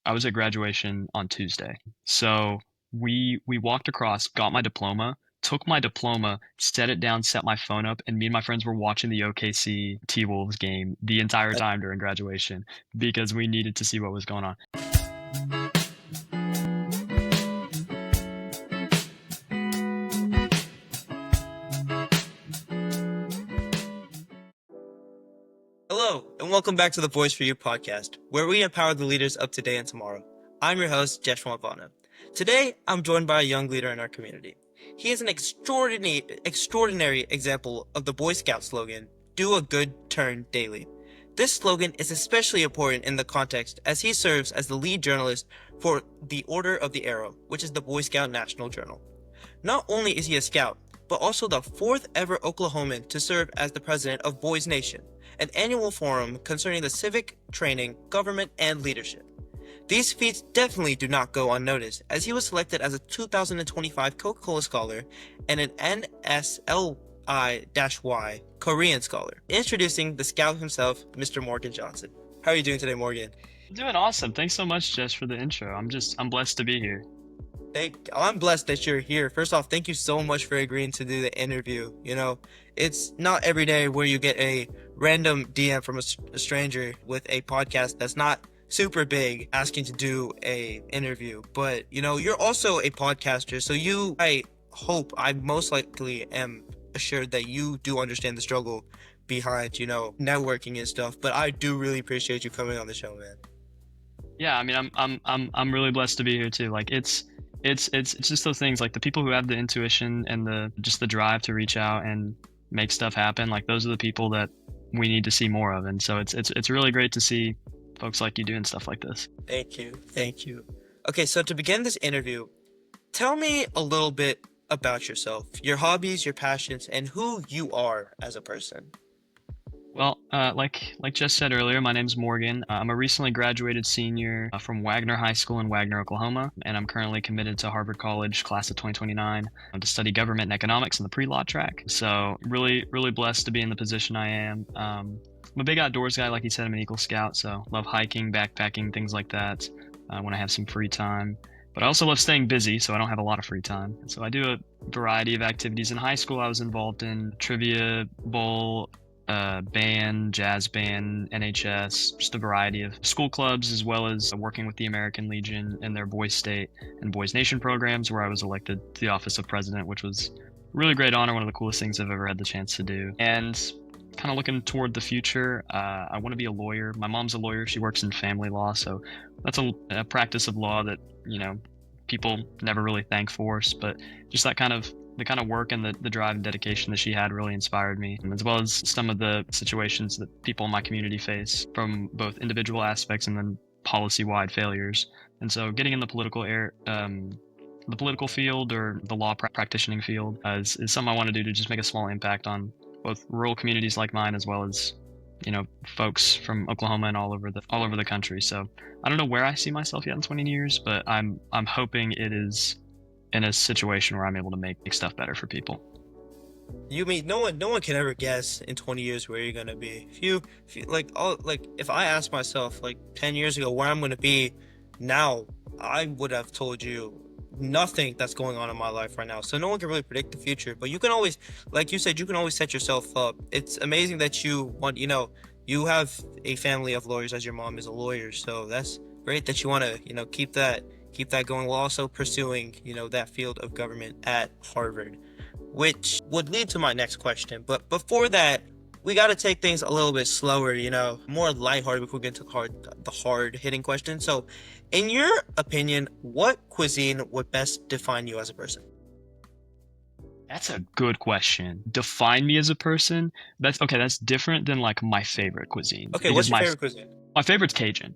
I was at graduation on Tuesday. So we walked across, got my diploma, took my diploma, set it down, set my phone up, and me and my friends were watching the OKC T-Wolves game the entire time during graduation because we needed to see what was going on. Hello, and welcome back to the Voice for You podcast, where we empower the leaders of today and tomorrow. I'm your host, Jeshwant Vana. Today, I'm joined by a young leader in our community. He is an extraordinary example of the Boy Scout slogan, "Do a good turn daily." This slogan is especially important in the context as he serves as the lead journalist for the Order of the Arrow, which is the Boy Scout National Journal. Not only is he a scout, but also the fourth ever Oklahoman to serve as the president of Boys Nation, an annual forum concerning the civic, training, government, and leadership. These feats definitely do not go unnoticed, as he was selected as a 2025 Coca-Cola Scholar and an NSLI-Y Korean Scholar. Introducing the scout himself, Mr. Morgan Johnson. How are you doing today, Morgan? I'm doing awesome. Thanks so much, Jess, for the intro. I'm blessed to be here. I'm blessed that you're here. First off, thank you so much for agreeing to do the interview. You know, it's not every day where you get a random DM from a stranger with a podcast that's not super big asking to do a interview. But, you know, you're also a podcaster. So I most likely am assured that you do understand the struggle behind, you know, networking and stuff. But I do really appreciate you coming on the show, man. Yeah, I mean, I'm really blessed to be here too. Like it's just those things, like the people who have the intuition and the drive to reach out and make stuff happen. Like those are the people that we need to see more of. And so it's really great to see folks like you doing stuff like this. Thank you. Okay, so to begin this interview, tell me a little bit about yourself, your hobbies, your passions, and who you are as a person. Well, like Jess said earlier, my name's Morgan. I'm a recently graduated senior from Wagner High School in Wagner, Oklahoma, and I'm currently committed to Harvard College, class of 2029, to study government and economics in the pre-law track. So really blessed to be in the position I am. I'm a big outdoors guy, like you said. I'm an Eagle Scout, so love hiking, backpacking, things like that when I have some free time. But I also love staying busy, so I don't have a lot of free time. So I do a variety of activities. In high school, I was involved in trivia bowl, band, jazz band, NHS, just a variety of school clubs, as well as working with the American Legion and their Boys State and Boys Nation programs, where I was elected to the office of president, which was a really great honor, one of the coolest things I've ever had the chance to do. And kind of looking toward the future, I want to be a lawyer. My mom's a lawyer. She works in family law, so that's a practice of law that, you know, people never really thank for, but just the kind of work and the drive and dedication that she had really inspired me, as well as some of the situations that people in my community face from both individual aspects and then policy-wide failures. And so getting in the political field or the law practicing field is something I want to do to just make a small impact on both rural communities like mine, as well as, you know, folks from Oklahoma and all over the country. So I don't know where I see myself yet in 20 years, but I'm hoping it is in a situation where I'm able to make stuff better for people. You mean no one can ever guess in 20 years where you're gonna be. If I asked myself like 10 years ago where I'm gonna be now, I would have told you nothing that's going on in my life right now. So no one can really predict the future, but you can always, like you said, you can always set yourself up. It's amazing that you have a family of lawyers, as your mom is a lawyer. So that's great that you want to, you know, keep that going while also pursuing, you know, that field of government at Harvard, which would lead to my next question. But before that, we got to take things a little bit slower, you know, more lighthearted before we get to the hard hitting question. So in your opinion, what cuisine would best define you as a person? That's a good question. Define me as a person? That's different than like my favorite cuisine. Okay, what's your favorite cuisine? My favorite's Cajun.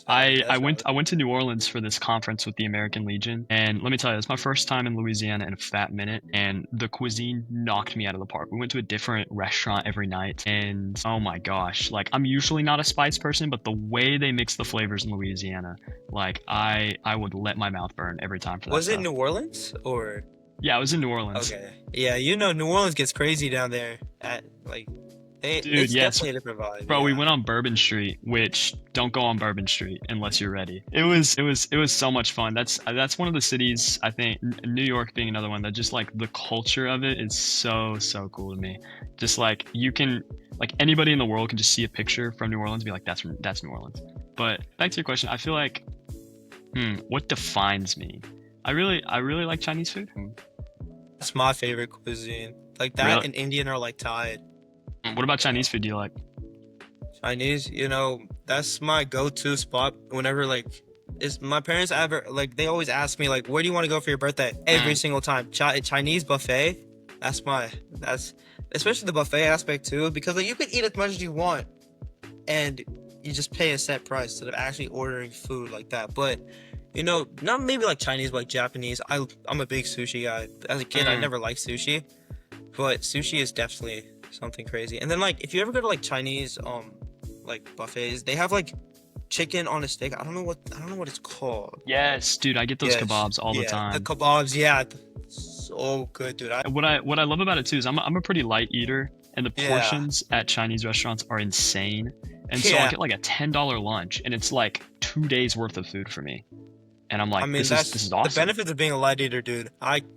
I went to New Orleans for this conference with the American Legion, and let me tell you, it's my first time in Louisiana in a fat minute, and the cuisine knocked me out of the park. We went to a different restaurant every night, and oh my gosh, like I'm usually not a spice person, but the way they mix the flavors in Louisiana, like I would let my mouth burn every time for that. Was it stuff. New Orleans or? Yeah, I was in New Orleans. Okay. Yeah, you know, New Orleans gets crazy down there at like Dude, It's yes. definitely a different vibe. Bro, we Yeah. went on Bourbon Street, which don't go on Bourbon Street unless you're ready. It was so much fun. That's one of the cities, I think, New York being another one, that just like the culture of it is so cool to me. Just like you can, like anybody in the world can just see a picture from New Orleans and be like, that's New Orleans. But back to your question, I feel like, what defines me? I really like Chinese food. That's my favorite cuisine. Like that Really? and Indian are like tied. What about You know, Chinese food do you like? Chinese, that's my go-to spot whenever like is my parents ever like they always ask me like where do you want to go for your birthday every Mm, single time. Chinese buffet. That's especially the buffet aspect too because like you can eat as much as you want and you just pay a set price instead of actually ordering food like that. But not maybe like Chinese, but like Japanese. I'm a big sushi guy. As a kid, I mm. never liked sushi, but sushi is definitely something crazy. And then like if you ever go to like Chinese like buffets, they have like chicken on a stick. I don't know what it's called. Yes, dude, I get those Yes, kebabs all the yeah, the time. kebabs. Yeah, so good, dude. What I love about it too is I'm a pretty light eater, and the Yeah, portions at Chinese restaurants are insane. And so I'll yeah. get like a $10 lunch, and it's like 2 days worth of food for me. And I'm I like, mean, this is that's the awesome. benefits of being a light eater, dude.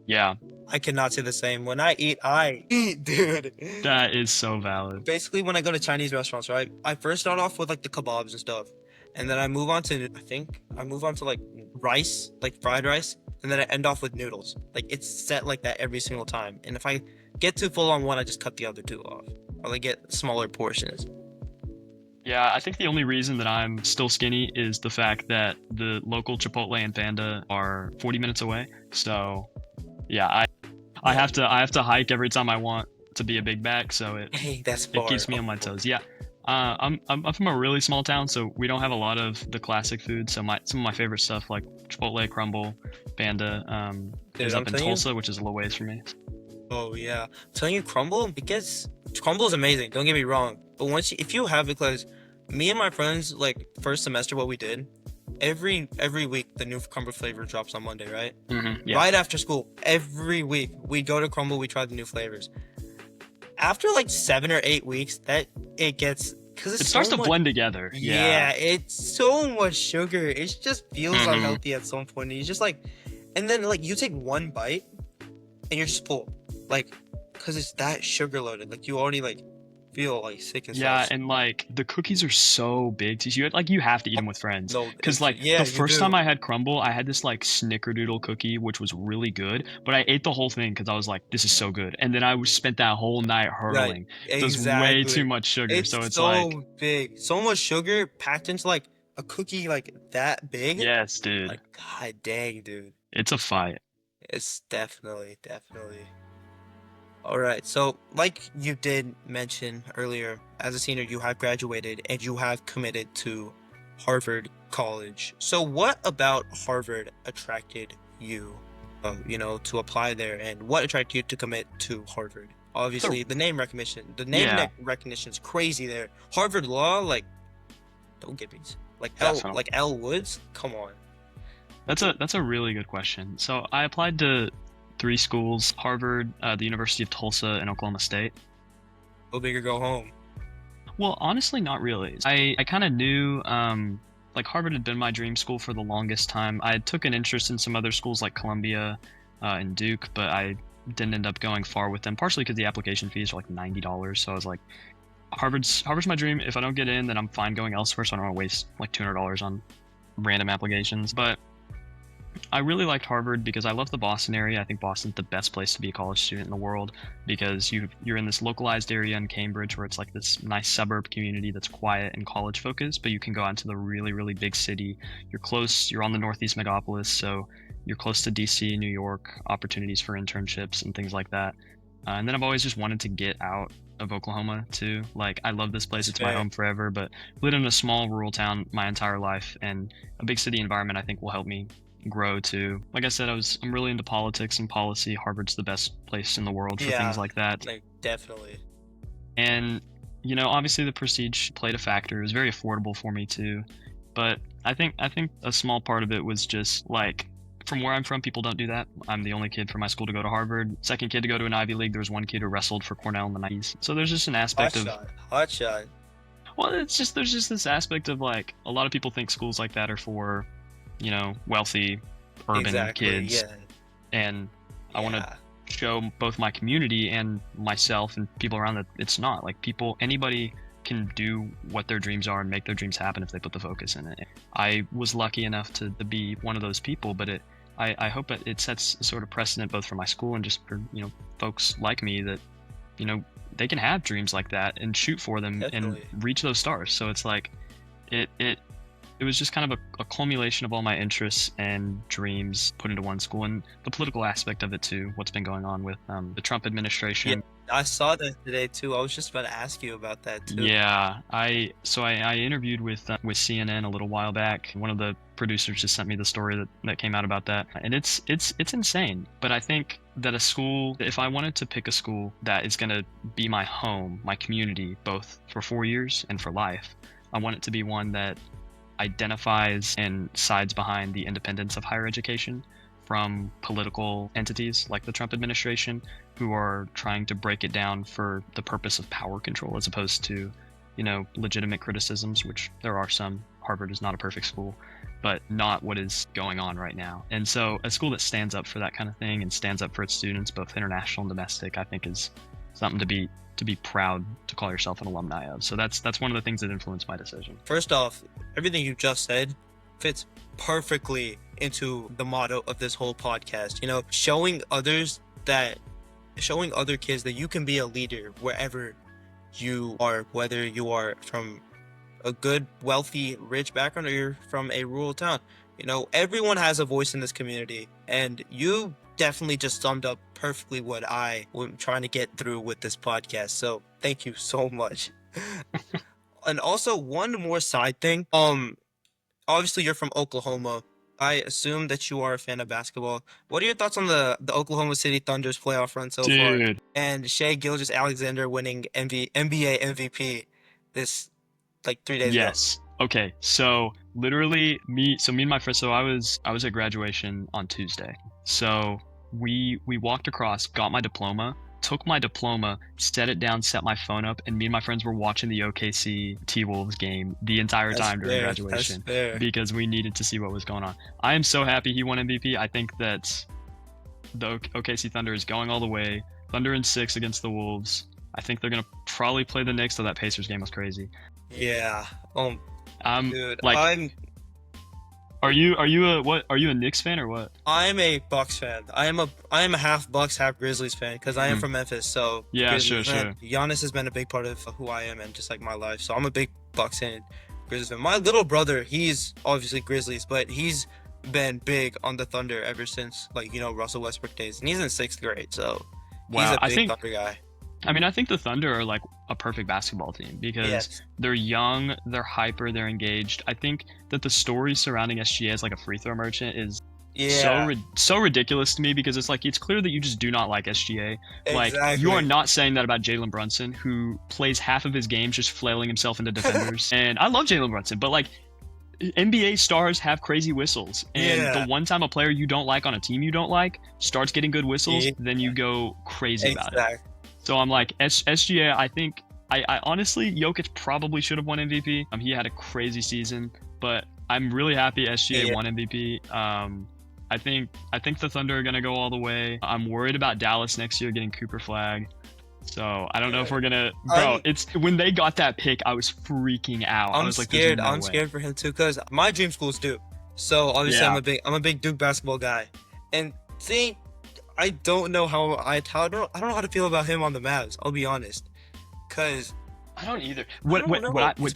Yeah, I cannot say the same. When I eat, dude. that is so valid. Basically, when I go to Chinese restaurants, right, I first start off with like the kebabs and stuff, and then I move on to like rice, like fried rice, and then I end off with noodles. Like it's set like that every single time. And if I get too full on one, I just cut the other two off, or like get smaller portions. Yeah, I think the only reason that I'm still skinny is the fact that the local Chipotle and Panda are 40 minutes away. So, yeah, I Yeah. have to hike every time I want to be a big bag, so Hey, that's it far. keeps me Oh, on my oh. toes. Yeah. I'm from a really small town, so we don't have a lot of the classic food. So some of my favorite stuff like Chipotle, Crumble, Panda, Dude, is I'm up in telling you. Tulsa, which is a little ways from me. Oh yeah, I'm telling you, crumble is amazing. Don't get me wrong, but if you have it, because me and my friends like first semester, what we did every week the new crumble flavor drops on Monday, right? Yeah. Right after school, every week we go to Crumble, we try the new flavors. After like 7 or 8 weeks, that it gets because It it's starts so to much. blend together. Yeah. Yeah, it's so much sugar. It just feels hmm unhealthy at some point. And you just like, and then like you take one bite and you're just full, like, because it's that sugar loaded. Like you already like feel like sick and Yeah, stuff. and like the cookies are so big too. So you have to eat them with friends. No, Cause like yeah, the you first time do. I had crumble, I had this like snickerdoodle cookie, which was really good, but I ate the whole thing because I was like, this is so good. And then spent that whole night Right, hurling. So it's way too exactly. much sugar. It's So it's like, so big, so much sugar packed into like a cookie like that big. yes, dude, Like, god dang, dude. it's a fight. It's definitely. All right. So, like you did mention earlier, as a senior, you have graduated and you have committed to Harvard College. So, what about Harvard attracted you, to apply there, and what attracted you to commit to Harvard? So Obviously, the yeah, recognition is crazy there. Harvard Law, like, don't get me definitely. like L Woods. Come on, That's a really good question. So I applied to three schools: Harvard, the University of Tulsa, and Oklahoma State. go big or go home. Well, honestly, not really. I kind of knew, like Harvard had been my dream school for the longest time. I took an interest in some other schools like Columbia, and Duke, but I didn't end up going far with them, partially because the application fees are like $90. So I was like, Harvard's my dream. If I don't get in, then I'm fine going elsewhere. So I don't want to waste like $200 on random applications. But I really liked Harvard because I love the Boston area. I think Boston's the best place to be a college student in the world because you're in this localized area in Cambridge where it's like this nice suburb community that's quiet and college focused, but you can go out into the really big city. You're on the Northeast megapolis, so you're close to DC, New York, opportunities for internships and things like that. And then I've always just wanted to get out of Oklahoma too. Like I love this place; That's it's my fair. home forever. But lived in a small rural town my entire life, and a big city environment I think will help me grow too. Like I said, I'm really into politics and policy. Harvard's the best place in the world for things Yeah, like that. like definitely. And obviously the prestige played a factor. It was very affordable for me too. But I think a small part of it was just like from where I'm from, people don't do that. I'm the only kid from my school to go to Harvard, second kid to go to an Ivy League. There was one kid who wrestled for Cornell in the 90s. So there's just an Hot aspect of, shot. Hot shot. well, there's just this aspect of like, a lot of people think schools like that are for, wealthy urban Exactly. kids. Yeah. And I want to Yeah. show both my community and myself and people around that it's not. Like, anybody can do what their dreams are and make their dreams happen if they put the focus in it. I was lucky enough to be one of those people, but I hope that it sets a sort of precedent both for my school and just for, folks like me that, they can have dreams like that and shoot for them Definitely. and reach those stars. So it's like, it was just kind of a culmination of all my interests and dreams put into one school, and the political aspect of it too, what's been going on with the Trump administration. Yeah. I saw that today too. I was just about to ask you about that too. Yeah, I interviewed with CNN a little while back. One of the producers just sent me the story that came out about that, and it's insane. But I think that if I wanted to pick a school that is going to be my home, my community, both for 4 years and for life, I want it to be one that identifies and sides behind the independence of higher education from political entities like the Trump administration, who are trying to break it down for the purpose of power control as opposed to, legitimate criticisms, which there are some. Harvard is not a perfect school, but not what is going on right now. And so a school that stands up for that kind of thing and stands up for its students, both international and domestic, I think is something to be proud to call yourself an alumni of. So that's one of the things that influenced my decision. First off, everything you just said fits perfectly into the motto of this whole podcast. Showing other kids that you can be a leader wherever you are, whether you are from a good, wealthy, rich background or you're from a rural town. Everyone has a voice in this community, and you definitely just summed up perfectly what I am trying to get through with this podcast. So thank you so much. And also one more side thing. Obviously you're from Oklahoma. I assume that you are a fan of basketball. What are your thoughts on the Oklahoma City Thunder's playoff run so far? Dude. And Shai Gilgeous-Alexander winning NBA MVP this 3 days ago. Yes. Okay. So literally me and my friends, so I was at graduation on Tuesday. So we walked across, got my diploma, took my diploma, set it down, set my phone up, and me and my friends were watching the OKC T-Wolves game the entire time during graduation because we needed to see what was going on. I am so happy he won MVP. I think that the OKC Thunder is going all the way. Thunder in 6 against the Wolves. I think they're gonna probably play the Knicks, so that Pacers game was crazy. Yeah. Dude, Are you a Knicks fan or what? I'm a Bucks fan. I am a half Bucks, half Grizzlies fan because I am from Memphis. So yeah, Grizzlies sure. fan. Giannis has been a big part of who I am and just like my life. So I'm a big Bucks and Grizzlies fan. My little brother, he's obviously Grizzlies, but he's been big on the Thunder ever since Russell Westbrook days, and he's in 6th grade. So he's a big Thunder guy. I think the Thunder are like a perfect basketball team because they're young, they're hyper, they're engaged. I think that the story surrounding SGA as like a free throw merchant is so ridiculous to me because it's clear that you just do not like SGA. Exactly. Like, you are not saying that about Jalen Brunson, who plays half of his games just flailing himself into defenders. And I love Jalen Brunson, but like, NBA stars have crazy whistles, and the one time a player you don't like on a team you don't like starts getting good whistles, then you go crazy about it. So I'm like, SGA, I honestly, Jokic probably should have won MVP. He had a crazy season, but I'm really happy SGA won MVP. I think the Thunder are going to go all the way. I'm worried about Dallas next year getting Cooper Flag. So I don't know if we're going to, bro, it's when they got that pick, I was freaking out. I was like, scared. I'm scared for him too, because my dream school is Duke. So obviously I'm a big Duke basketball guy. And see, I don't know I don't know how to feel about him on the Mavs. I'll be honest, because I don't either. What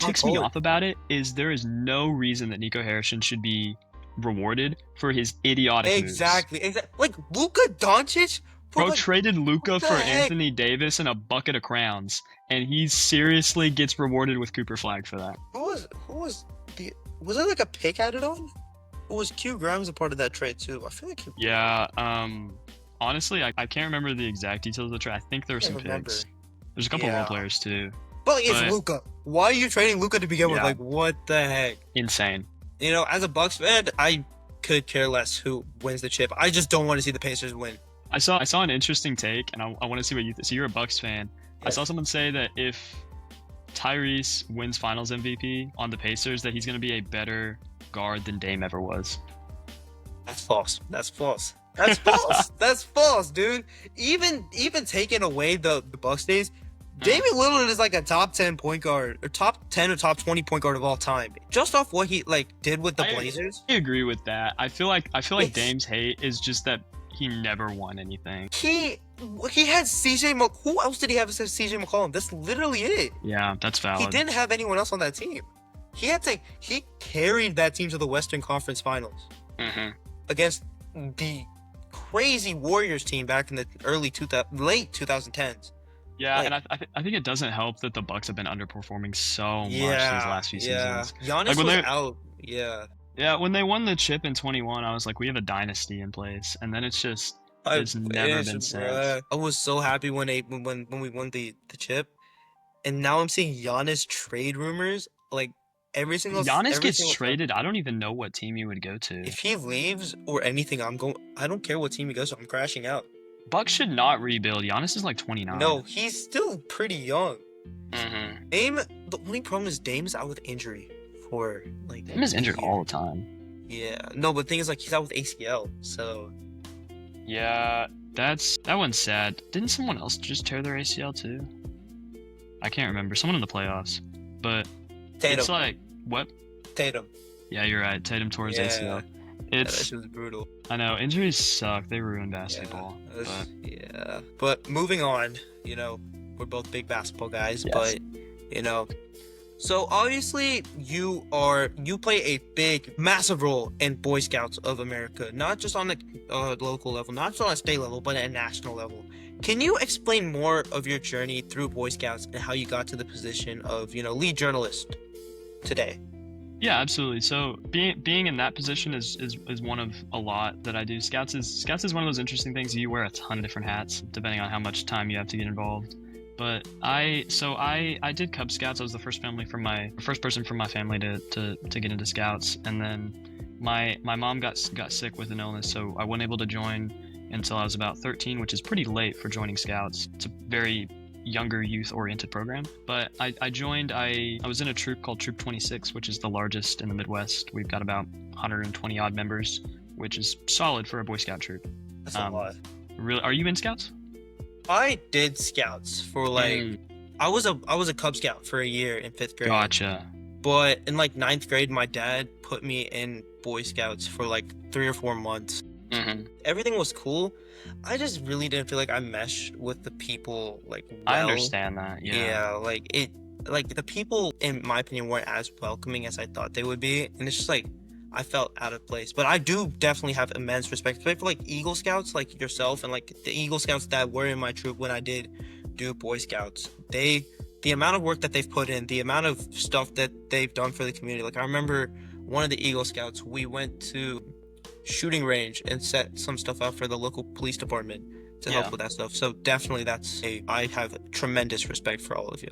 ticks me off about it is there is no reason that Nico Harrison should be rewarded for his idiotic moves. Exactly. Like Luka Doncic. Bro traded Luka for Anthony Davis and a bucket of crowns, and he seriously gets rewarded with Cooper Flag for that. Was there like a pick added on? Or was Q Grimes a part of that trade too? I feel like honestly, I can't remember the exact details of the trade. I think there were some picks. There's a couple role players too. But it's Luka. Why are you trading Luka to begin with? Like, what the heck? Insane. As a Bucks fan, I could care less who wins the chip. I just don't want to see the Pacers win. I saw an interesting take, and I want to see what you so you're a Bucks fan. I saw Yes. someone say that if Tyrese wins Finals MVP on the Pacers, that he's going to be a better guard than Dame ever was. That's false. That's false. That's false. That's false, dude. Even taking away the Bucks days, Damian Lillard is like a top 10 point guard, or top 10 or top 20 point guard of all time. Just off what he like did with the Blazers. I agree with that. I feel like Yes. Dame's hate is just that he never won anything. He had CJ. Who else did he have except CJ McCollum? That's literally it. Yeah, that's valid. He didn't have anyone else on that team. He carried that team to the Western Conference Finals against the crazy Warriors team back in the late 2010s. Yeah, Like- and I think it doesn't help that the Bucks have been underperforming so much these Yeah, last few yeah. seasons. Giannis Like, when was they- out. Yeah. Yeah, when they won the chip in 21, I was like, we have a dynasty in place, and then it's just It's never been since. bruh. I was so happy when we won the chip, and now I'm seeing Giannis trade rumors. Like every single Giannis gets single time. traded. I don't even know what team he would go to. If he leaves or anything, I don't care what team he goes to. I'm crashing out. Bucks should not rebuild. Giannis is like 29. No, he's still pretty young. Mm-hmm. Dame. The only problem is Dame's out with injury for like. Dame is injured a year. all the time. Yeah. No, but the thing is, like, he's out with ACL. So Yeah, that one's sad. Didn't someone else just tear their ACL too? I can't remember. Someone in the playoffs. But Tatum. it's like, what? Tatum. Yeah, you're right. Tatum tore his Yeah. ACL. Yeah, that It's, shit was brutal. I know, injuries suck. They ruin basketball. Yeah, But yeah. But moving on, we're both big basketball guys, Yes. but so obviously you play a big, massive role in Boy Scouts of America, not just on the local level, not just on a state level, but at a national level. Can you explain more of your journey through Boy Scouts and how you got to the position of, lead journalist today? yeah, absolutely. So being in that position is one of a lot that I do. Scouts is one of those interesting things. You wear a ton of different hats depending on how much time you have to get involved. But I did Cub Scouts. I was the first person from my family to get into Scouts, and then my mom got sick with an illness, so I wasn't able to join until I was about 13, which is pretty late for joining Scouts. It's a very younger youth-oriented program. But I joined. I was in a troop called Troop 26, which is the largest in the Midwest. We've got about 120 odd members, which is solid for a Boy Scout troop. That's a lot. Really, are you in Scouts? I did Scouts for I was a Cub Scout for a year in 5th grade. Gotcha. But in like 9th grade, my dad put me in Boy Scouts for like 3 or 4 months. Mm-hmm. Everything was cool. I just really didn't feel like I meshed with the people like well. I understand that. Yeah. Like the people in my opinion weren't as welcoming as I thought they would be, and it's just like I felt out of place. But I do definitely have immense respect for like Eagle Scouts like yourself and like the Eagle Scouts that were in my troop when I did do Boy Scouts. The amount of work that they've put in, the amount of stuff that they've done for the community. Like I remember one of the Eagle Scouts, we went to shooting range and set some stuff up for the local police department to help with that stuff. So definitely I have tremendous respect for all of you.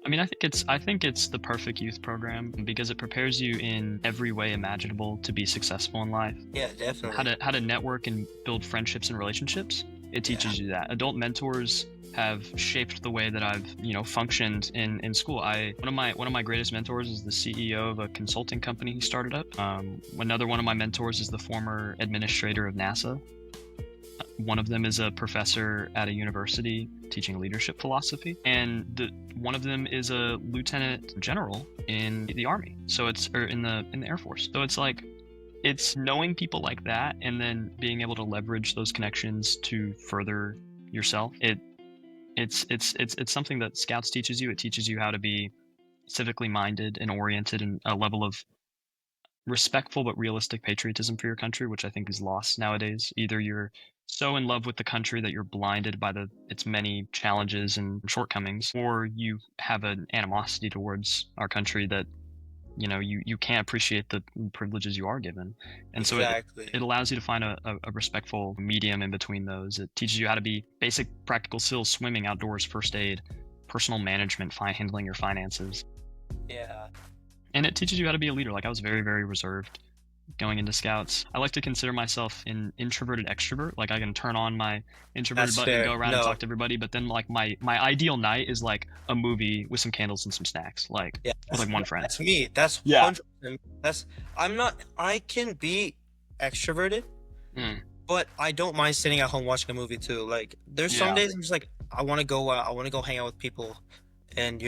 I mean, I think it's the perfect youth program because it prepares you in every way imaginable to be successful in life. Yeah, definitely. How to network and build friendships and relationships. It teaches you that. Adult mentors have shaped the way that I've functioned in school. One of my greatest mentors is the CEO of a consulting company he started up. Another one of my mentors is the former administrator of NASA. One of them is a professor at a university teaching leadership philosophy, and one of them is a lieutenant general in the Army. So it's in the Air Force. So it's like it's knowing people like that and then being able to leverage those connections to further yourself. It's something that Scouts teaches you. It teaches you how to be civically minded and oriented and a level of respectful but realistic patriotism for your country, which I think is lost nowadays. Either you're so in love with the country that you're blinded by its many challenges and shortcomings, or you have an animosity towards our country that you can't appreciate the privileges you are given. And so it allows you to find a respectful medium in between those. It teaches you how to be basic practical skills: swimming, outdoors, first aid, personal management, handling your finances. Yeah. And it teaches you how to be a leader. Like I was very, very reserved going into scouts. I like to consider myself an introverted extrovert. Like I can turn on my introverted That's button and fair. go around and No, talk to everybody, but then like my ideal night is like a movie with some candles and some snacks, like yeah, with like one friend. that's me. That's Yeah. 100%. That's I'm not. I can be extroverted, Mm, but I don't mind sitting at home watching a movie too. Like there's some yeah. days I'm just like I want to go out, I want to go hang out with people, and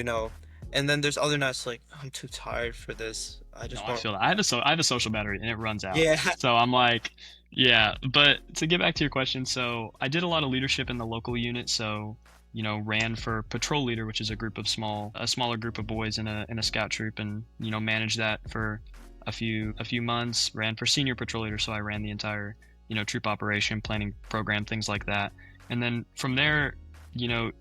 and then there's other nights like I'm too tired for this. I No, just I want. feel that. I have a social battery and it runs out. Yeah, So I'm like, yeah. But to get back to your question, so I did a lot of leadership in the local unit. So, ran for patrol leader, which is a smaller group of boys in a scout troop, and managed that for a few months. Ran for senior patrol leader, so I ran the entire troop operation, planning program, things like that. And then from there, you know,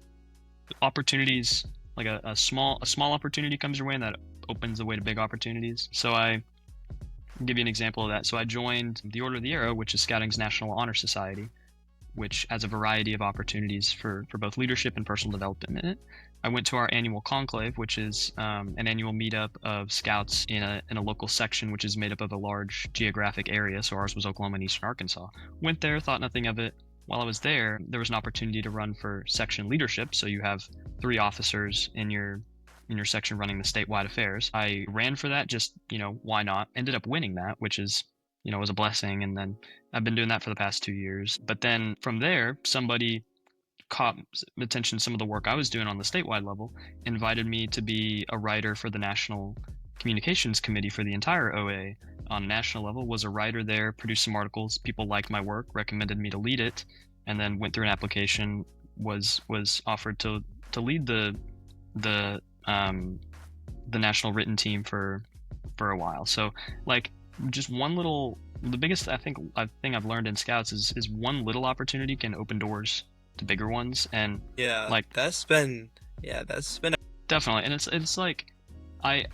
opportunities like a small opportunity comes your way and that opens the way to big opportunities. So I give you an example of that. So I joined the Order of the Arrow, which is Scouting's National Honor Society, which has a variety of opportunities for both leadership and personal development in it. I went to our annual conclave, which is an annual meetup of scouts in a local section, which is made up of a large geographic area. So ours was Oklahoma and Eastern Arkansas. Went there, thought nothing of it. While I was there was an opportunity to run for section leadership. So you have 3 officers in your section running the statewide affairs. I ran for that, just why not? Ended up winning that, which is was a blessing. And then I've been doing that for the past 2 years. But then from there, somebody caught attention to some of the work I was doing on the statewide level, invited me to be a writer for the National Communications Committee for the entire OA on a national level. Was a writer there, produced some articles. People liked my work, recommended me to lead it, and then went through an application. Was offered to lead the the national written team for a while. So like just the biggest thing I've learned in scouts is one little opportunity can open doors to bigger ones. And yeah. like That's been. definitely. And it's like I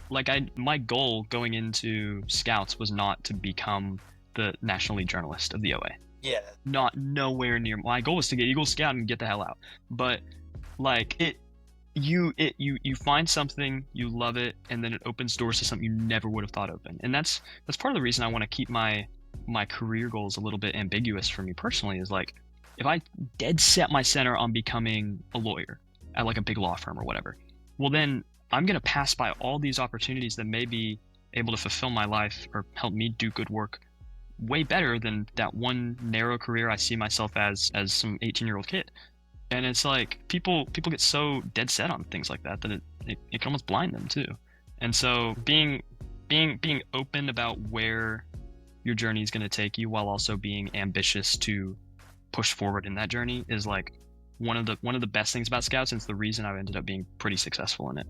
my goal going into scouts was not to become the national lead journalist of the OA. Yeah, Not nowhere near. My goal was to get Eagle Scout and get the hell out. But like you find something, you love it, and then it opens doors to something you never would have thought open. And that's part of the reason I want to keep my career goals a little bit ambiguous for me personally. Is like, if I dead set my center on becoming a lawyer at like a big law firm or whatever, well then I'm gonna pass by all these opportunities that may be able to fulfill my life or help me do good work way better than that one narrow career I see myself as some 18-year-old kid. And it's like people get so dead set on things like that it can almost blind them too. And so being open about where your journey is going to take you while also being ambitious to push forward in that journey is like one of the best things about scouts, and it's the reason I ended up being pretty successful in it.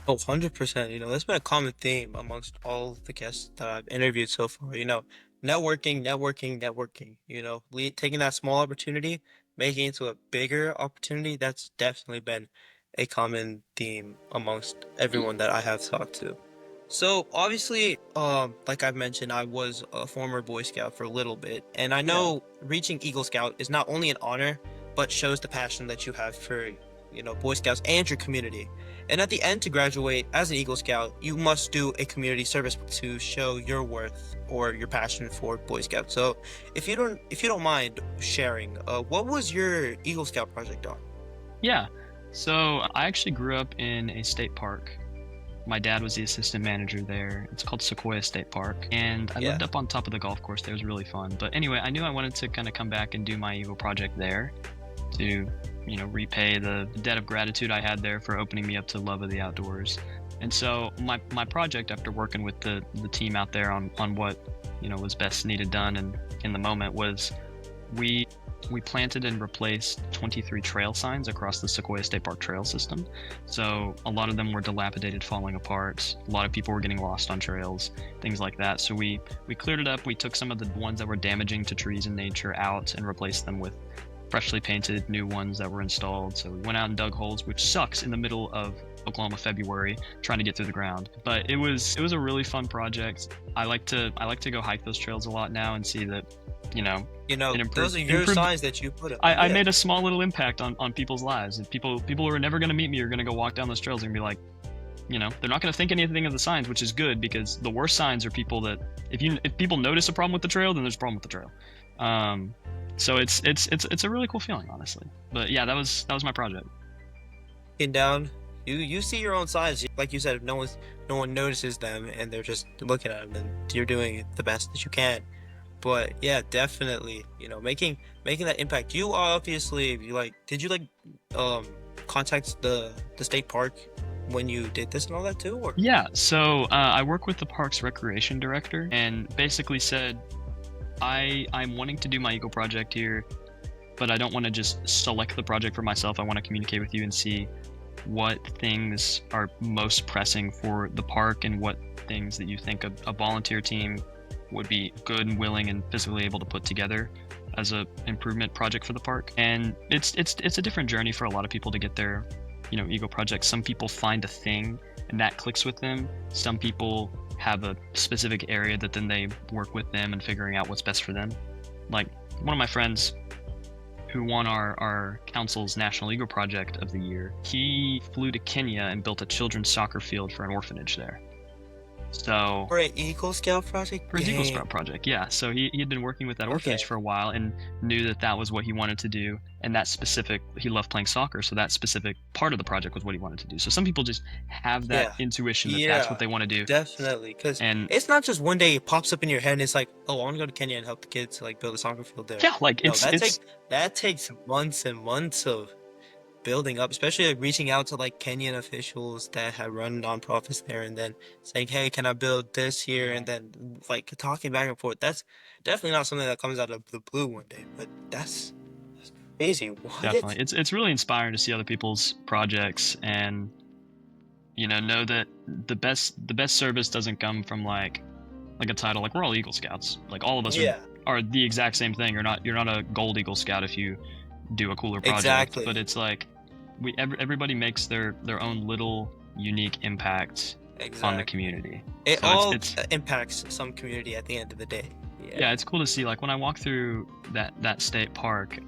Oh, 100%. That's been a common theme amongst all the guests that I've interviewed so far. Networking, networking, networking. Taking that small opportunity, making it to a bigger opportunity. That's definitely been a common theme amongst everyone that I have talked to. So obviously, like I've mentioned, I was a former Boy Scout for a little bit, and I Yeah. know reaching Eagle Scout is not only an honor, but shows the passion that you have for, Boy Scouts and your community. And at the end, to graduate as an Eagle Scout, you must do a community service to show your worth or your passion for Boy Scouts. So, if you don't mind sharing, what was your Eagle Scout project on? Yeah. So I actually grew up in a state park. My dad was the assistant manager there. It's called Sequoia State Park. And I Yeah, lived up on top of the golf course there. It was really fun. But anyway, I knew I wanted to kind of come back and do my Eagle project there to, repay the debt of gratitude I had there for opening me up to love of the outdoors. And so my project, after working with the team out there on what, was best needed done and in the moment, was we planted and replaced 23 trail signs across the Sequoia State Park trail system. So a lot of them were dilapidated, falling apart. A lot of people were getting lost on trails, things like that. So we cleared it up. We took some of the ones that were damaging to trees and nature out and replaced them with freshly painted new ones that were installed. So we went out and dug holes, which sucks in the middle of Oklahoma February trying to get through the ground. But it was a really fun project. I like to go hike those trails a lot now and see that, it those are your signs that you put up. I Yeah, made a small little impact on people's lives. And people who are never going to meet me are going to go walk down those trails and be like, they're not going to think anything of the signs, which is good, because the worst signs are people that if people notice a problem with the trail, then there's a problem with the trail. So it's a really cool feeling, honestly. But yeah, that was my project. Looking down, you see your own signs. Like you said, if no one notices them and they're just looking at them, then you're doing the best that you can. But yeah, definitely, making that impact. You obviously, did you contact the state park when you did this and all that too, or? Yeah, so I work with the park's recreation director, and basically said, I'm wanting to do my eco project here, but I don't want to just select the project for myself. I want to communicate with you and see what things are most pressing for the park, and what things that you think a volunteer team would be good and willing and physically able to put together as a improvement project for the park. And it's a different journey for a lot of people to get their eco projects. Some people find a thing and that clicks with them. Some people have a specific area that then they work with them and figuring out what's best for them. Like one of my friends who won our council's National Eagle Project of the Year, he flew to Kenya and built a children's soccer field for an orphanage there. So For an Eagle Scout project? for his Eagle Dang. Scout project, yeah. So he had been working with that orphanage Okay. for a while and knew that that was what he wanted to do. And he loved playing soccer, so that specific part of the project was what he wanted to do. So some people just have that Yeah. intuition that that's what Yeah. they want to do. Definitely, because And it's not just one day it pops up in your head and it's like, oh, I want to go to Kenya and help the kids build a soccer field there. yeah, like No, it's that takes months and months of building up, especially reaching out to Kenyan officials that have run nonprofits there, and then saying, hey, can I build this here? And then talking back and forth. That's definitely not something that comes out of the blue one day, but that's crazy. definitely What? it's really inspiring to see other people's projects, and know that the best service doesn't come from like a title. Like, we're all Eagle Scouts. Like, all of us Yeah, are the exact same thing. You're not a gold Eagle Scout if you do a cooler project. exactly. But it's like everybody makes their own little unique impact on the Exactly. community. It So all it's impacts some community at the end of the day. yeah, it's cool to see. Like when I walk through that state park,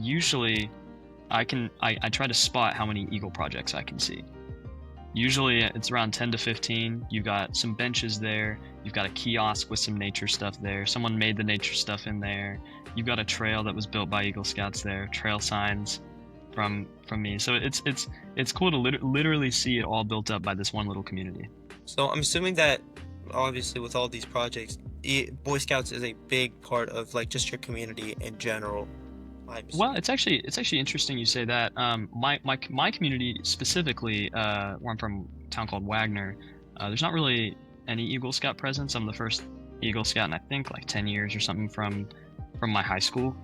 usually I try to spot how many Eagle projects I can see. Usually it's around 10 to 15. You've got some benches there. You've got a kiosk with some nature stuff there. Someone made the nature stuff in there. You've got a trail that was built by Eagle Scouts there. Trail signs from me. So it's cool to literally see it all built up by this one little community. So I'm assuming that obviously with all these projects, Boy Scouts is a big part of just your community in general. I'm Well, assuming. it's actually interesting you say that. My community specifically, where I'm from, a town called Wagner, there's not really any Eagle Scout presence. I'm the first Eagle Scout in I think like 10 years or something from my high school.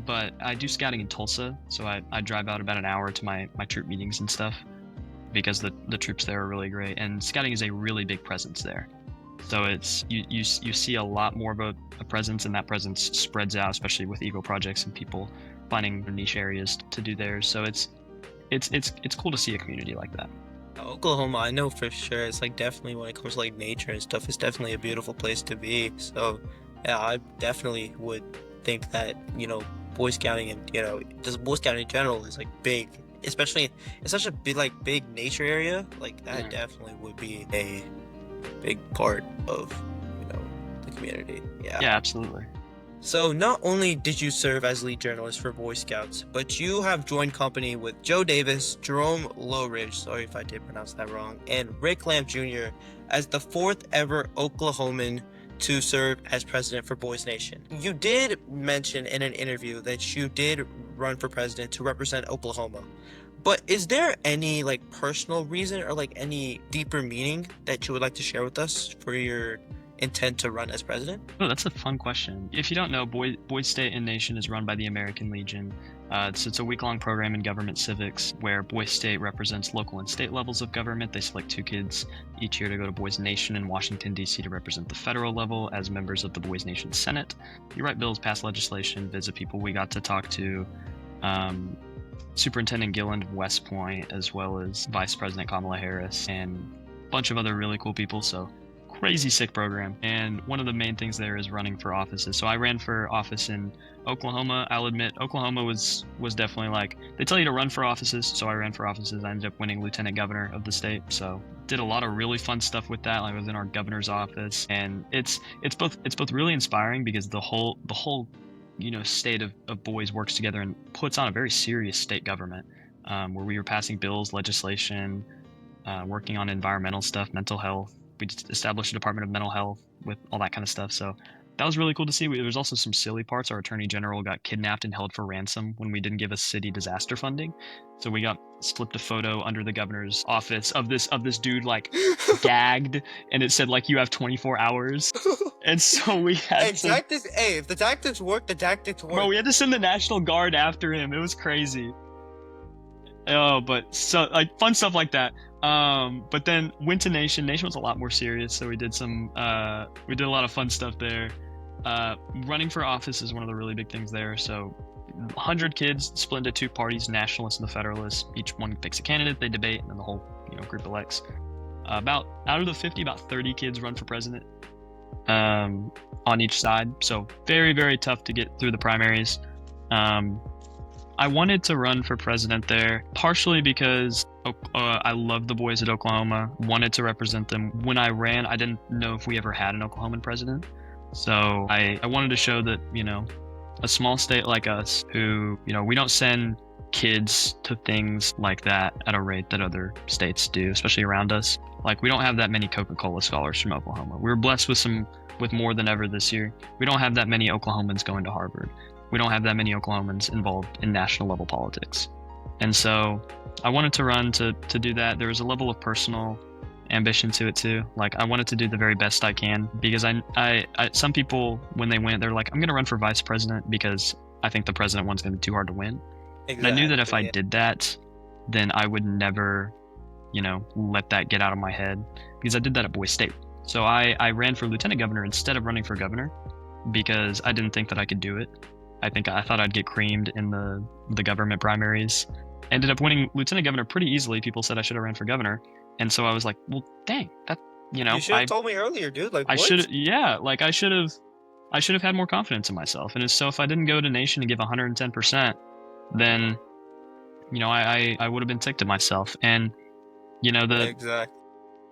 But I do scouting in Tulsa, so I drive out about an hour to my troop meetings and stuff, because the troops there are really great, and scouting is a really big presence there. So it's you see a lot more of a presence, and that presence spreads out, especially with Eagle projects and people finding niche areas to do theirs. So it's cool to see a community like that. Oklahoma, I know for sure. It's definitely when it comes to nature and stuff, it's definitely a beautiful place to be. So yeah, I definitely would think that Boy Scouting and just Boy Scouting in general is big, especially it's such a big nature area. That Yeah. definitely would be a big part of the community. Yeah. Yeah, absolutely. So not only did you serve as lead journalist for Boy Scouts, but you have joined company with Joe Davis, Jerome Lowridge, sorry if I did pronounce that wrong, and Rick Lamp Jr. as the fourth ever Oklahoman to serve as president for Boys Nation. You did mention in an interview that you did run for president to represent Oklahoma. But is there any personal reason or any deeper meaning that you would like to share with us for your intent to run as president? Oh, that's a fun question. If you don't know, Boys State and Nation is run by the American Legion. It's a week-long program in government civics where Boys State represents local and state levels of government. They select 2 kids each year to go to Boys Nation in Washington, D.C. to represent the federal level as members of the Boys Nation Senate. You write bills, pass legislation, visit people. We got to talk to Superintendent Gilland of West Point, as well as Vice President Kamala Harris, and a bunch of other really cool people. So crazy sick program. And one of the main things there is running for offices. So I ran for office in Oklahoma. I'll admit Oklahoma was definitely they tell you to run for offices, so I ran for offices. I ended up winning lieutenant governor of the state, so did a lot of really fun stuff with that. Like I was in our governor's office, and it's both really inspiring because the whole state of boys works together and puts on a very serious state government, where we were passing bills, legislation, working on environmental stuff, mental health. We just established a Department of Mental Health with all that kind of stuff. So that was really cool to see. There's also some silly parts. Our attorney general got kidnapped and held for ransom when we didn't give a city disaster funding. So we got slipped a photo under the governor's office of this dude like gagged, and it said like you have 24 hours. And so we had to, Tactics. Hey, if the tactics work, the tactics work. bro, we had to send the National Guard after him. It was crazy. Oh, but so like fun stuff like that. But then went to Nation. Nation was a lot more serious, so we did a lot of fun stuff there. Running for office is one of the really big things there. So 100 kids split into two parties, Nationalists and the Federalists. Each one picks a candidate, they debate, and then the whole group elects. About out of the 50, about 30 kids run for president on each side. So very, very tough to get through the primaries. I wanted to run for president there, partially because I love the boys at Oklahoma, wanted to represent them. When I ran, I didn't know if we ever had an Oklahoman president. So I wanted to show that, a small state like us who, we don't send kids to things like that at a rate that other states do, especially around us. Like, we don't have that many Coca-Cola scholars from Oklahoma. We were blessed with more than ever this year. We don't have that many Oklahomans going to Harvard. We don't have that many Oklahomans involved in national level politics. And so I wanted to run to do that. There was a level of personal ambition to it too. Like, I wanted to do the very best I can because I some people, when they went, they're like, I'm going to run for vice president because I think the president one's going to be too hard to win. Exactly, and I knew that if I did that, then I would never, let that get out of my head, because I did that at Boise State. So I ran for lieutenant governor instead of running for governor because I didn't think that I could do it. I thought I'd get creamed in the government primaries. Ended up winning lieutenant governor pretty easily. People said I should have ran for governor. And so I was like, well, dang, that, you should have told me earlier, dude. Like, I what? I should have had more confidence in myself. And so if I didn't go to Nation and give 110%, then, I would have been ticked at myself. And, Exactly.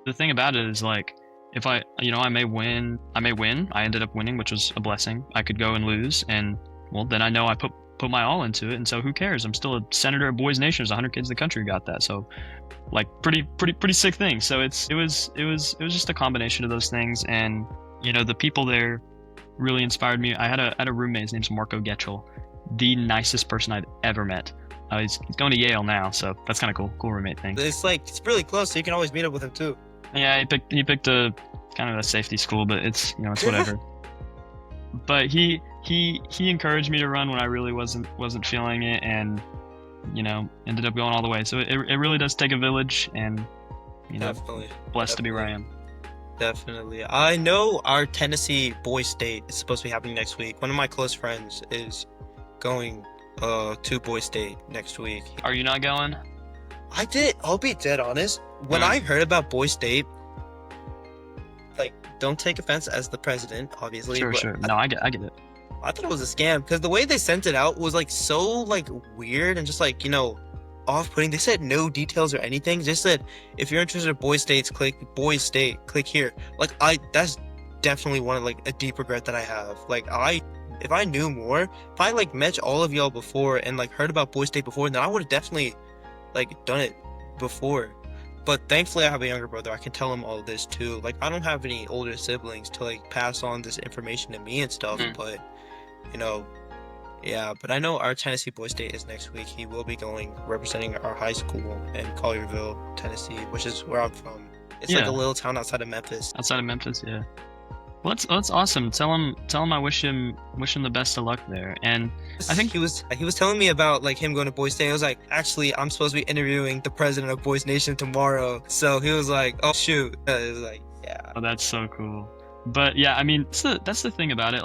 the thing about it is, like, if I may win. I ended up winning, which was a blessing. I could go and lose, and well, then I know I put my all into it, and so who cares? I'm still a senator of Boys Nation. There's 100 kids in the country who got that, so like pretty sick thing. So it was just a combination of those things, and the people there really inspired me. I had a roommate. His name's Marco Getchell, the nicest person I've ever met. He's going to Yale now, so that's kind of cool roommate thing. It's really close, so you can always meet up with him too. Yeah, he picked a kind of a safety school, but it's whatever. But he encouraged me to run when I really wasn't feeling it, and ended up going all the way. So it really does take a village, and Definitely. blessed to be where I am. Definitely. I know our Tennessee Boys State is supposed to be happening next week. One of my close friends is going to Boys State next week. Are you not going? I did. I'll be dead honest. When I heard about Boys State, like, don't take offense as the president, obviously. Sure. No, I get it. I thought it was a scam because the way they sent it out was like so like weird and just like off-putting. They said no details or anything. Just said if you're interested in Boys State, click Boys State, click here. Like, that's definitely one of like a deep regret that I have. Like, if I knew more, if I like met all of y'all before and like heard about Boys State before, then I would have definitely like done it before. But thankfully I have a younger brother. I can tell him all this too. Like, I don't have any older siblings to like pass on this information to me and stuff. But yeah, but I know our Tennessee Boys State is next week. He will be going representing our high school in Collierville, Tennessee, which is where I'm from. It's like a little town outside of Memphis. Outside of Memphis, yeah. Well, that's awesome. Tell him I wish him the best of luck there. And I think he was telling me about like him going to Boys State. I was like, actually, I'm supposed to be interviewing the president of Boys Nation tomorrow. So he was like, oh shoot. I was like, yeah. Oh, that's so cool. But yeah, I mean, that's the thing about it.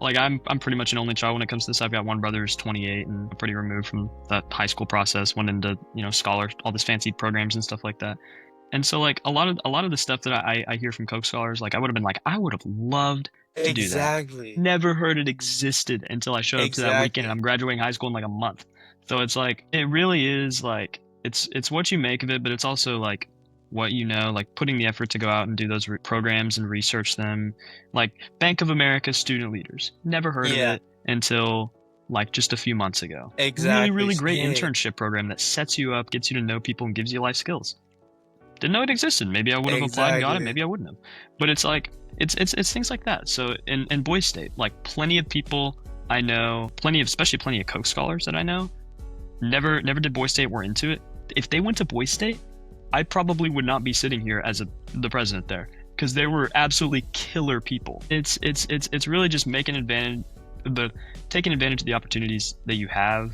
I'm pretty much an only child when it comes to this. I've got one brother who's 28 and pretty removed from that high school process. Went into scholars, all this fancy programs and stuff like that. And so like a lot of the stuff that I hear from Coke scholars, like I would have been like, I would have loved to do that. Exactly. Never heard it existed until I showed up to that weekend, and I'm graduating high school in like a month. So it's like, it really is like, it's what you make of it, but it's also like, what you know, like putting the effort to go out and do those programs and research them. Like Bank of America student leaders, never heard of Yeah, it until like just a few months ago. Really, exactly. really great Same. internship program that sets you up, gets you to know people, and gives you life skills. Didn't know it existed. Maybe I would have applied and got it. Exactly. Maybe I wouldn't have. But it's like it's things like that. So in Boise State, like plenty of people I know, especially plenty of Coke scholars that I know, never did Boise State, were into it. If they went to Boise State, I probably would not be sitting here as the president there, because they were absolutely killer people. It's really just taking advantage of the opportunities that you have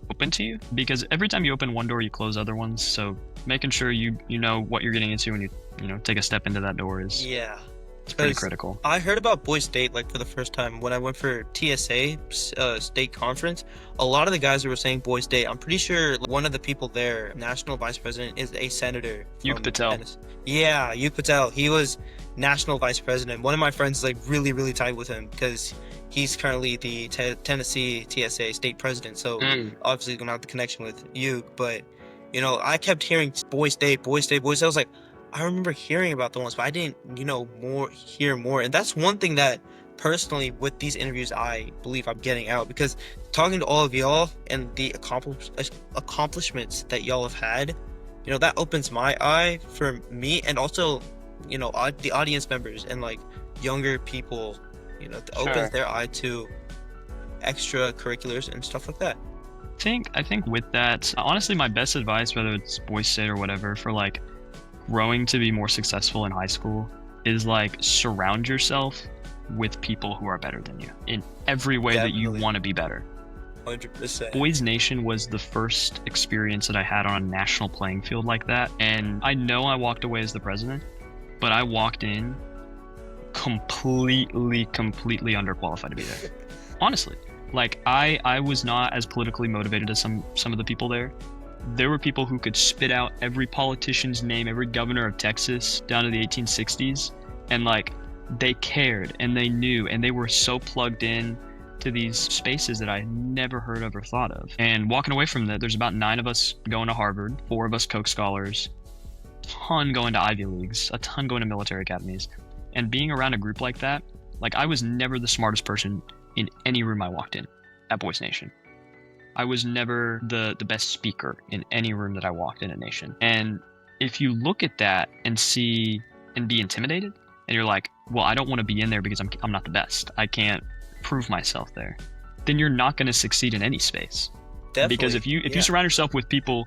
open to you, because every time you open one door, you close other ones. So making sure you know what you're getting into when you take a step into that door is Yeah. it's pretty 'Cause critical. I heard about Boise State like for the first time when I went for TSA state conference. A lot of the guys that were saying Boise State, I'm pretty sure one of the people there, national vice president, is a senator Yuk from Patel. Tennessee. Yeah, Yuk Patel. He was national vice president. One of my friends is like really, really tight with him because he's currently the Tennessee TSA state president. So obviously gonna have the connection with Yuk. But I kept hearing Boise State, Boise State, Boise State. I was like, I remember hearing about the ones, but I didn't, hear more. And that's one thing that personally with these interviews, I believe I'm getting out, because talking to all of y'all and the accomplishments that y'all have had, that opens my eye for me, and also, the audience members and like younger people, it opens their eye to extracurriculars and stuff like that. I think with that, honestly, my best advice, whether it's Boise State or whatever, for like growing to be more successful in high school, is like surround yourself with people who are better than you in every way that you Definitely. want to be better. 100%. Boys Nation was the first experience that I had on a national playing field like that, and I know I walked away as the president, but I walked in completely underqualified to be there. Honestly, like I was not as politically motivated as some of the people there. There were people who could spit out every politician's name, every governor of Texas down to the 1860s, and like they cared and they knew and they were so plugged in to these spaces that I never heard of or thought of. And walking away from that, there's about 9 of us going to Harvard, 4 of us Koch scholars, a ton going to Ivy Leagues, a ton going to military academies. And being around a group like that, like I was never the smartest person in any room I walked in at Boys Nation. I was never the best speaker in any room that I walked in at Nation. And if you look at that and see and be intimidated, and you're like, well, I don't want to be in there because I'm not the best, I can't prove myself there, then you're not going to succeed in any space. Definitely. Because if you surround yourself with people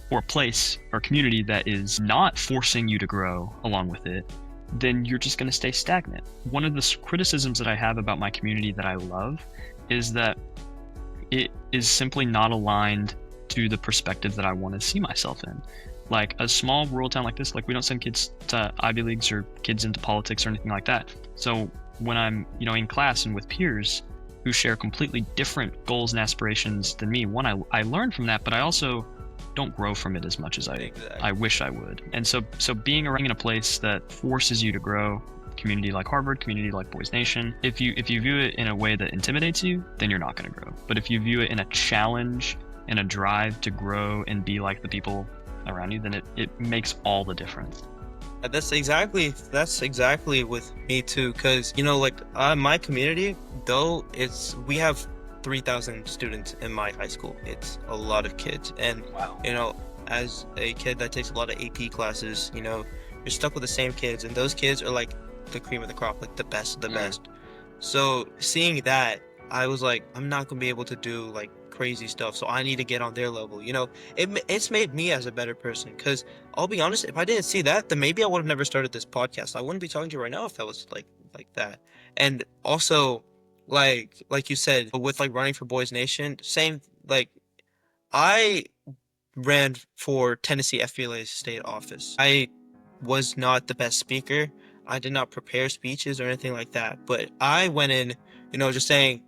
or a place or community that is not forcing you to grow along with it, then you're just going to stay stagnant. One of the criticisms that I have about my community that I love is that it is simply not aligned to the perspective that I want to see myself in. Like a small rural town like this, like we don't send kids to Ivy Leagues or kids into politics or anything like that. So when I'm, in class and with peers who share completely different goals and aspirations than me, one, I learn from that, but I also don't grow from it as much as I wish I would. And so being around in a place that forces you to grow, community like Harvard, community like Boys Nation, if you view it in a way that intimidates you, then you're not going to grow. But if you view it in a challenge and a drive to grow and be like the people around you, then it makes all the difference. That's exactly with me too, because my community, though we have 3,000 students in my high school. It's a lot of kids, and wow. As a kid that takes a lot of AP classes, you're stuck with the same kids, and those kids are like the cream of the crop, like the best of the best. So seeing that, I was like, I'm not gonna be able to do like crazy stuff, so I need to get on their level. It's made me as a better person, because I'll be honest, if I didn't see that, then maybe I would have never started this podcast. I wouldn't be talking to you right now if that was like that. And also, like you said, with like running for Boys Nation, same, like I ran for Tennessee FBLA state office. I was not the best speaker. I did not prepare speeches or anything like that, but I went in, just saying,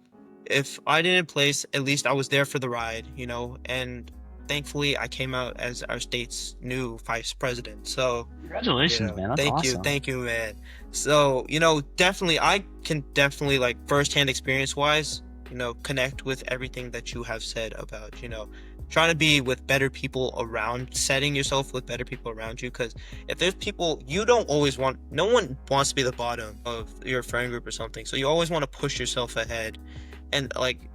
if I didn't place, at least I was there for the ride, and thankfully I came out as our state's new vice president. So Congratulations, man. That's awesome. thank you, man. So, definitely, I can definitely, like, firsthand experience wise, connect with everything that you have said about, trying to be with better people around, setting yourself with better people around you. Because if there's people you don't always want, no one wants to be the bottom of your friend group or something. So you always want to push yourself ahead. And like,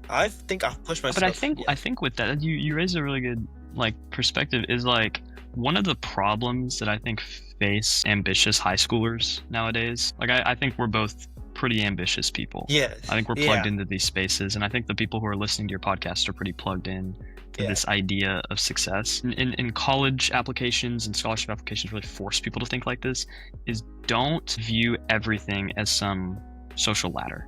I think I've pushed But I myself. think Yeah. I think with that, you raise a really good like perspective. Is like one of the problems that I think face ambitious high schoolers nowadays. Like I think we're both pretty ambitious people. I Yes. think we're plugged Yeah. into these spaces, and I think the people who are listening to your podcast are pretty plugged in to Yeah. this idea of success. In college applications and scholarship applications really force people to think like this, is don't view everything as some social ladder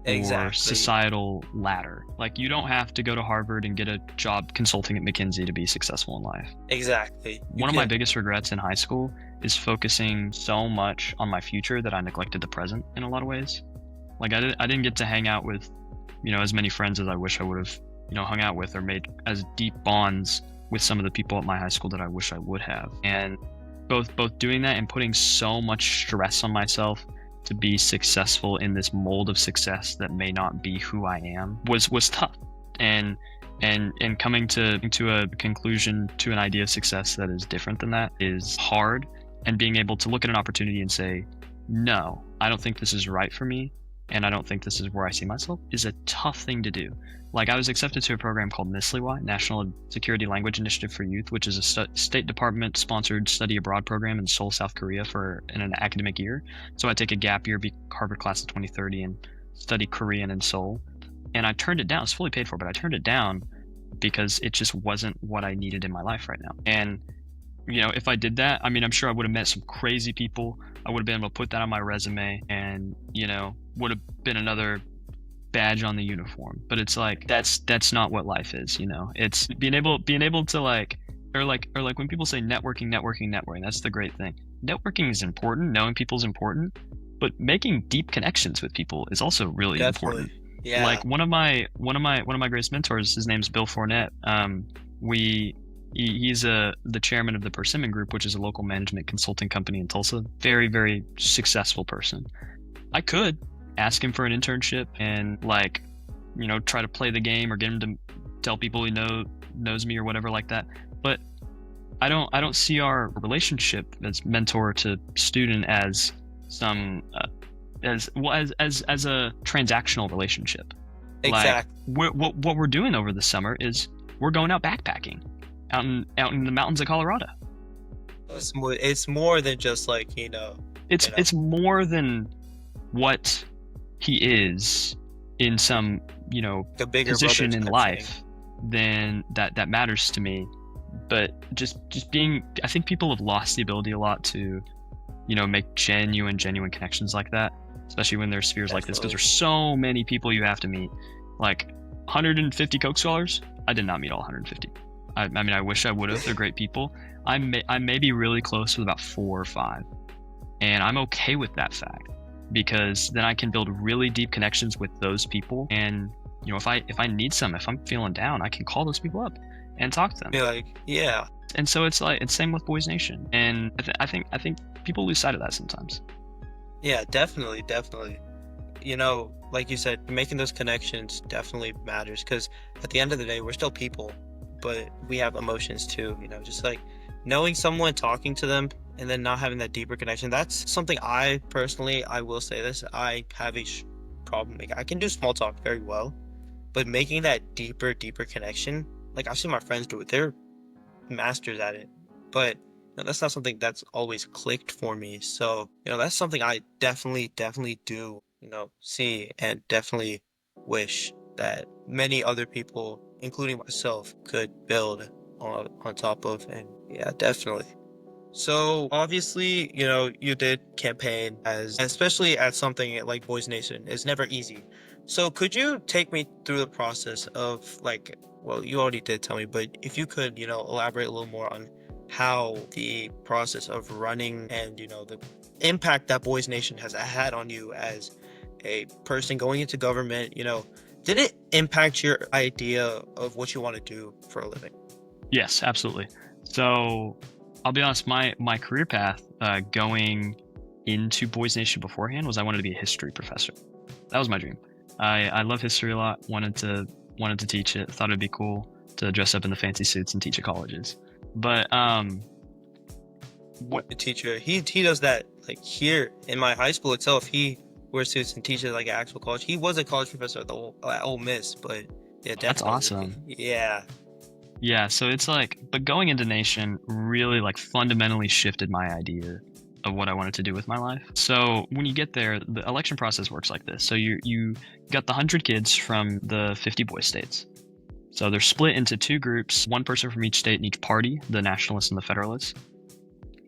or Exactly. societal ladder. Like you don't have to go to Harvard and get a job consulting at McKinsey to be successful in life. Exactly. You One of my can. biggest regrets in high school is focusing so much on my future that I neglected the present in a lot of ways. Like I didn't get to hang out with, as many friends as I wish I would have, hung out with or made as deep bonds with some of the people at my high school that I wish I would have. And both doing that and putting so much stress on myself to be successful in this mold of success that may not be who I am was tough. And coming to a conclusion to an idea of success that is different than that is hard. And being able to look at an opportunity and say, no, I don't think this is right for me, and I don't think this is where I see myself, is a tough thing to do. Like I was accepted to a program called NSLIWA, National Security Language Initiative for Youth, which is a State Department sponsored study abroad program in Seoul, South Korea in an academic year. So I take a gap year, be Harvard class of 2030, and study Korean in Seoul. And I turned it down. It's fully paid for, but I turned it down because it just wasn't what I needed in my life right now. And if I did that, I mean, I'm sure I would have met some crazy people. I would have been able to put that on my resume and, would have been another badge on the uniform. But it's like that's not what life is. It's being able to like when people say networking, that's the great thing. Networking is important, knowing people is important, but making deep connections with people is also really Definitely. important. Yeah. Like one of my greatest mentors, his name's Bill Fournette. He's the chairman of the Persimmon Group, which is a local management consulting company in Tulsa. Very, very successful person. I could ask him for an internship and try to play the game or get him to tell people he knows me or whatever like that. But I don't see our relationship as mentor to student as some as a transactional relationship. Exactly. Like what we're doing over the summer is we're going out backpacking out in the mountains of Colorado. It's more than just like It's more than what he is in some a bigger position in brother type life thing. then that matters to me. But just being, I think people have lost the ability a lot to make genuine connections like that, especially when there's spheres like this, because there's so many people you have to meet. Like 150 Coke Scholars, I did not meet all 150. I mean, I wish I would have. They're great people. I may be really close with about 4 or 5, and I'm okay with that fact, because then I can build really deep connections with those people. And if I need if I'm feeling down, I can call those people up and talk to them. Be like, yeah. And so it's same with Boys Nation, and I think people lose sight of that sometimes. Yeah, definitely. Like you said, making those connections definitely matters, because at the end of the day, we're still people, but we have emotions too. Just like knowing someone, talking to them, and then not having that deeper connection. That's something I will say this, I have a problem making. I can do small talk very well, but making that deeper connection, like I've seen my friends do it. They're masters at it, but that's not something that's always clicked for me. So, that's something I definitely do, see, and definitely wish that many other people, including myself, could build on top of. And yeah, definitely. So obviously, you did campaign especially at something like Boys Nation, is never easy. So could you take me through the process of well, you already did tell me, but if you could, elaborate a little more on how the process of running and, the impact that Boys Nation has had on you as a person going into government, did it impact your idea of what you want to do for a living? Yes, absolutely. So I'll be honest, my career path going into Boys Nation beforehand was I wanted to be a history professor. That was my dream. I love history a lot. Wanted to teach it. Thought it'd be cool to dress up in the fancy suits and teach at colleges. But what The teacher, he does that like here in my high school itself. He wears suits and teaches like an actual college. He was a college professor at Ole Miss, but yeah, that's definitely. awesome. Yeah. Yeah, so it's like, but going into Nation really like fundamentally shifted my idea of what I wanted to do with my life. So when you get there, the election process works like this. So you got the 100 kids from the 50 boy states. So they're split into two groups, one person from each state in each party, the Nationalists and the Federalists.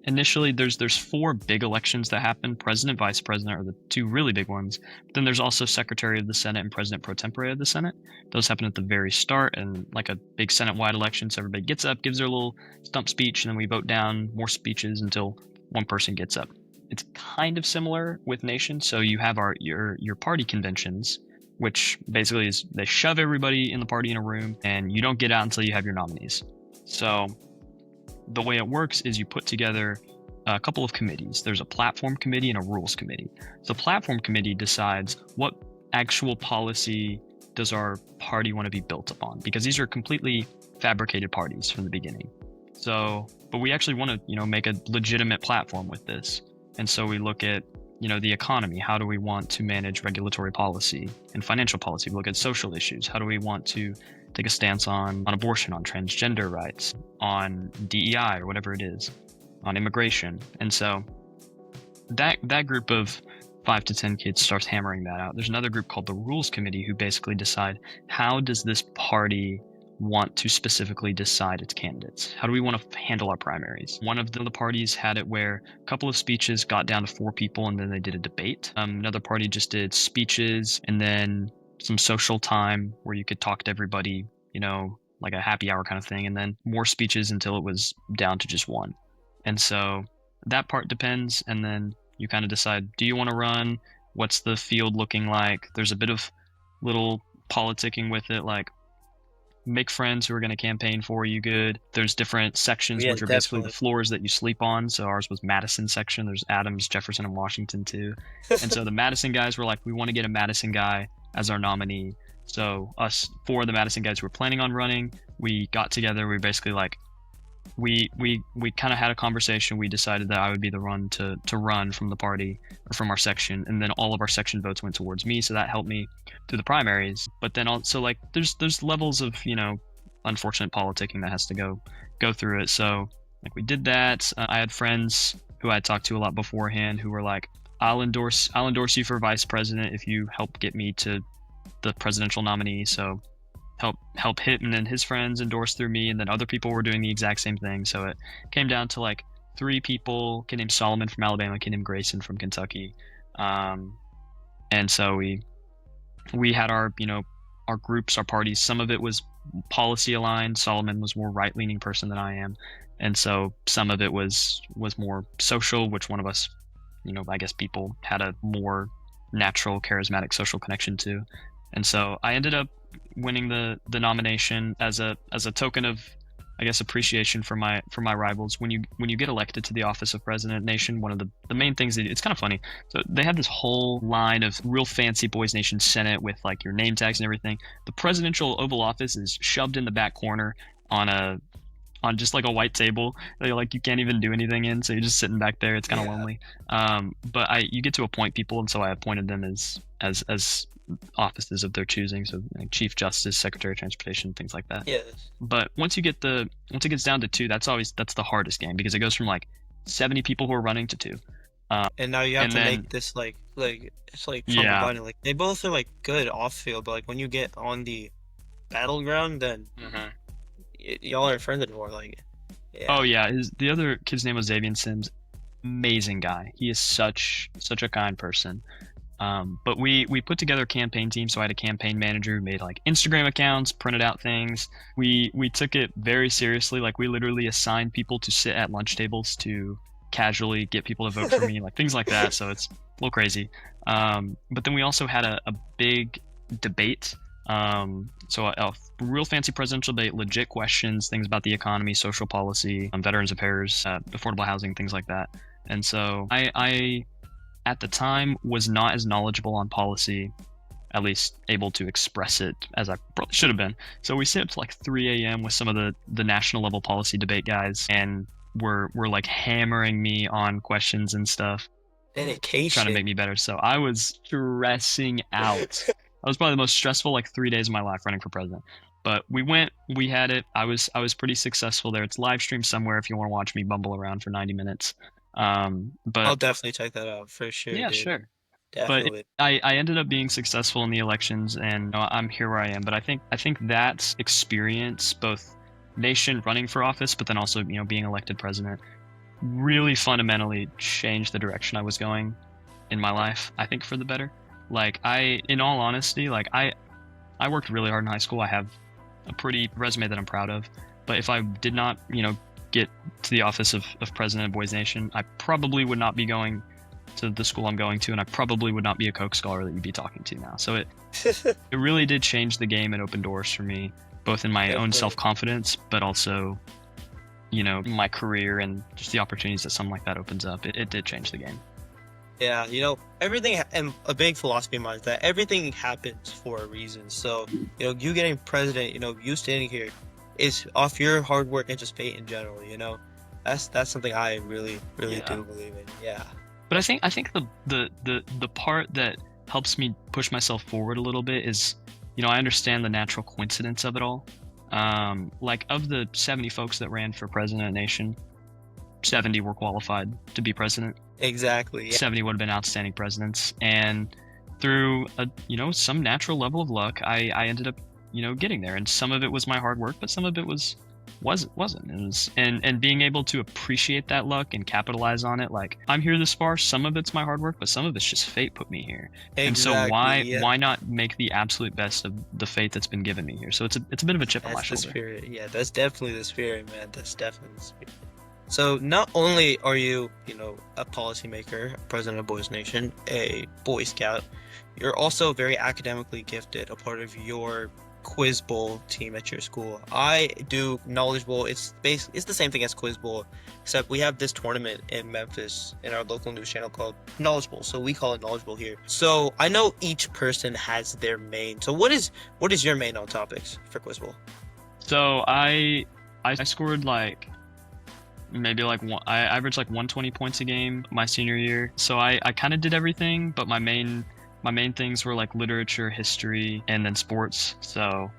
Initially, there's four big elections that happen: president, vice president are the two really big ones. But then there's also secretary of the Senate and president pro tempore of the Senate. Those happen at the very start, and like a big Senate-wide election, so everybody gets up, gives their little stump speech, and then we vote down more speeches until one person gets up. It's kind of similar with Nation. So you have your party conventions, which basically is they shove everybody in the party in a room, and you don't get out until you have your nominees. So the way it works is you put together a couple of committees. There's a platform committee and a rules committee. So the platform committee decides what actual policy does our party want to be built upon, because these are completely fabricated parties from the beginning. So, but we actually want to, make a legitimate platform with this. And so we look at, the economy. How do we want to manage regulatory policy and financial policy? We look at social issues. How do we want to take a stance on abortion, on transgender rights, on DEI or whatever it is, on immigration? And so that group of 5 to 10 kids starts hammering that out. There's another group called the Rules Committee who basically decide, how does this party want to specifically decide its candidates? How do we want to handle our primaries? One of the parties had it where a couple of speeches got down to 4 people and then they did a debate. Another party just did speeches and then some social time where you could talk to everybody, like a happy hour kind of thing, and then more speeches until it was down to just one. And so that part depends, and then you kind of decide, do you want to run? What's the field looking like? There's a bit of little politicking with it, like make friends who are going to campaign for you good. There's different sections, Yeah, which are basically the definitely. floors that you sleep on. So ours was Madison section. There's Adams, Jefferson, and Washington too. And so the Madison guys were like, we want to get a Madison guy as our nominee. So us, 4 of the Madison guys who were planning on running, we got together. We basically like, we kind of had a conversation. We decided that I would be the one to run from the party or from our section, and then all of our section votes went towards me, so that helped me through the primaries. But then also like there's levels of unfortunate politicking that has to go through it. So like we did that. I had friends who I had talked to a lot beforehand who were like, I'll endorse you for vice president if you help get me to the presidential nominee. So help him, and then his friends endorsed through me, and then other people were doing the exact same thing. So it came down to like 3 people: a kid named Solomon from Alabama, a kid named Grayson from Kentucky. And so we had our our groups, our parties. Some of it was policy aligned. Solomon was more right-leaning person than I am, and so some of it was more social, which one of us, I guess people had a more natural charismatic social connection to. And so I ended up winning the nomination as a token of, I guess, appreciation for my rivals. When you get elected to the office of president Nation, one of the main things it's kind of funny. So they have this whole line of real fancy Boys Nation Senate with like your name tags and everything. The presidential Oval Office is shoved in the back corner on just like a white table that like you can't even do anything in, so you're just sitting back there. It's kind of lonely. But you get to appoint people, and so I appointed them as offices of their choosing, so like Chief Justice, Secretary of Transportation, things like that. Yes. But once it gets down to 2, that's the hardest game, because it goes from like 70 people who are running to 2. And now you have And to then make this like it's like Trump and yeah, Biden. Like they both are like good off field, but like when you get on the battleground, then y'all aren't friends anymore. Like, yeah. oh yeah, the other kid's name was Xavier Sims. Amazing guy. He is such a kind person. But we put together a campaign team. So I had a campaign manager who made like Instagram accounts, printed out things. We took it very seriously. Like we literally assigned people to sit at lunch tables to casually get people to vote for me, like things like that. So it's a little crazy. But then we also had a big debate. So a real fancy presidential debate, legit questions, things about the economy, social policy, veterans affairs, affordable housing, things like that. And so I at the time was not as knowledgeable on policy at least able to express it as I probably should have been. So we stayed up to like 3 a.m. with some of the national level policy debate guys, and we're like hammering me on questions and stuff, trying to Dedication. make me better. So I was stressing out. That was probably the most stressful like 3 days of my life running for president. But we went, we had it. I was pretty successful there. It's live streamed somewhere if you want to watch me bumble around for 90 minutes. I'll But definitely check that out for sure, yeah, dude. sure. But Definitely. I ended up being successful in the elections, and I'm here where I am. But I think that experience, both nation running for office, but then also being elected president, really fundamentally changed the direction I was going in my life. I think for the better. Like in all honesty, like I worked really hard in high school. I have a pretty resume that I'm proud of. But if I did not, get to the office of president of Boys Nation, I probably would not be going to the school I'm going to, and I probably would not be a Coke scholar that you'd be talking to now. So it really did change the game and open doors for me, both in my own Definitely. self-confidence, but also, my career and just the opportunities that something like that opens up. It did change the game. Yeah, everything, and a big philosophy of mine is that everything happens for a reason. So, you getting president, you standing here is off your hard work and just fate in general, That's something I really, really Yeah. do believe in. Yeah. But I think the part that helps me push myself forward a little bit is, I understand the natural coincidence of it all. Like of the 70 folks that ran for president of the nation, 70 were qualified to be president. Exactly. Yeah. 70 would have been outstanding presidents, and through some natural level of luck, I ended up getting there. And some of it was my hard work, but some of it wasn't. It was and being able to appreciate that luck and capitalize on it. Like, I'm here this far. Some of it's my hard work, but some of it's just fate put me here. And so Exactly. Yeah. why not make the absolute best of the fate that's been given me here? So it's a bit of a chip on my That's the shoulder. spirit. Yeah, that's definitely the spirit, man. That's definitely the spirit. So not only are you, a policymaker, president of Boys Nation, a Boy Scout, you're also very academically gifted, a part of your Quiz Bowl team at your school. I do Knowledge Bowl. It's the same thing as Quiz Bowl, except we have this tournament in Memphis in our local news channel called Knowledge Bowl. So we call it Knowledge Bowl here. So I know each person has their main. So what is your main on topics for Quiz Bowl? So I scored like maybe like I averaged like 120 points a game my senior year. So I kind of did everything, but my main things were like literature, history, and then sports. So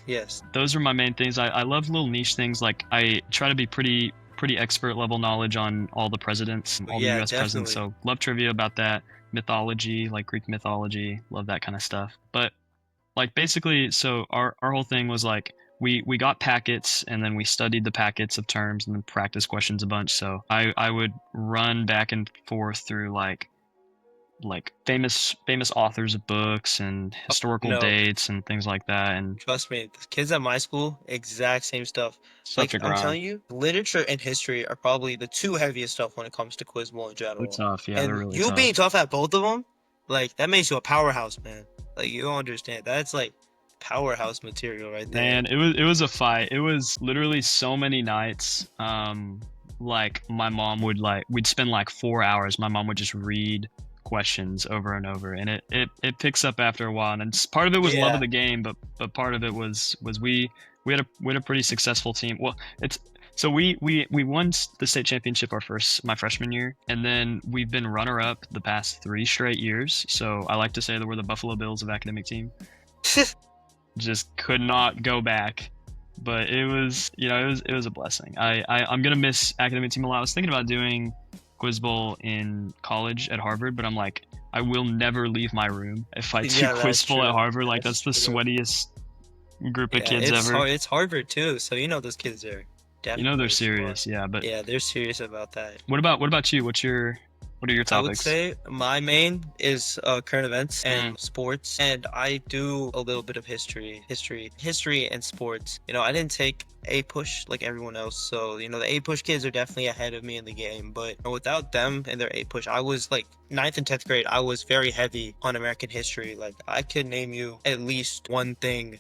Yes. those are my main things. I love little niche things. Like, I try to be pretty expert level knowledge on all the presidents, all the Yeah, US presidents. definitely. So love trivia about that. Mythology, like Greek mythology, love that kind of stuff. But like basically, so our whole thing was like we got packets, and then we studied the packets of terms and then practice questions a bunch. So I would run back and forth through like famous authors of books and historical No, dates and things like that, and trust me, the kids at my school, exact same stuff. such Like, a I'm grind. telling you, literature and history are probably the two heaviest stuff when it comes to Quiz Bowl in They're general. tough. Yeah, they're And really you tough. being tough at both of them, like, that makes you a powerhouse, man. Like, you don't understand. That's like powerhouse material right there. Man, it was a fight. It was literally so many nights. Like my mom would we'd spend like 4 hours. My mom would just read questions over and over, and it picks up after a while. And part of it was love of Yeah. the game, but part of it was we had a pretty successful team. Well, it's so we won the state championship my freshman year, and then we've been runner up the past 3 straight years. So I like to say that we're the Buffalo Bills of academic team. Just could not go back. But it was a blessing. I'm gonna miss academic team a lot. I was thinking about doing Quiz Bowl in college at Harvard, but I'm like, I will never leave my room if I do Yeah, Quiz that's Bowl at true. Harvard. Like, That's that's the true. sweatiest group of Yeah, kids it's ever. hard. It's Harvard too, so those kids are They're definitely smart. serious, yeah. But Yeah, they're serious about that. what about you? What are your I would topics? say my main is current events and sports, and I do a little bit of history and sports. I didn't take A push like everyone else, so the A push kids are definitely ahead of me in the game. But without them and their A push, I was like ninth and 10th grade. I was very heavy on American history. Like, I could name you at least one thing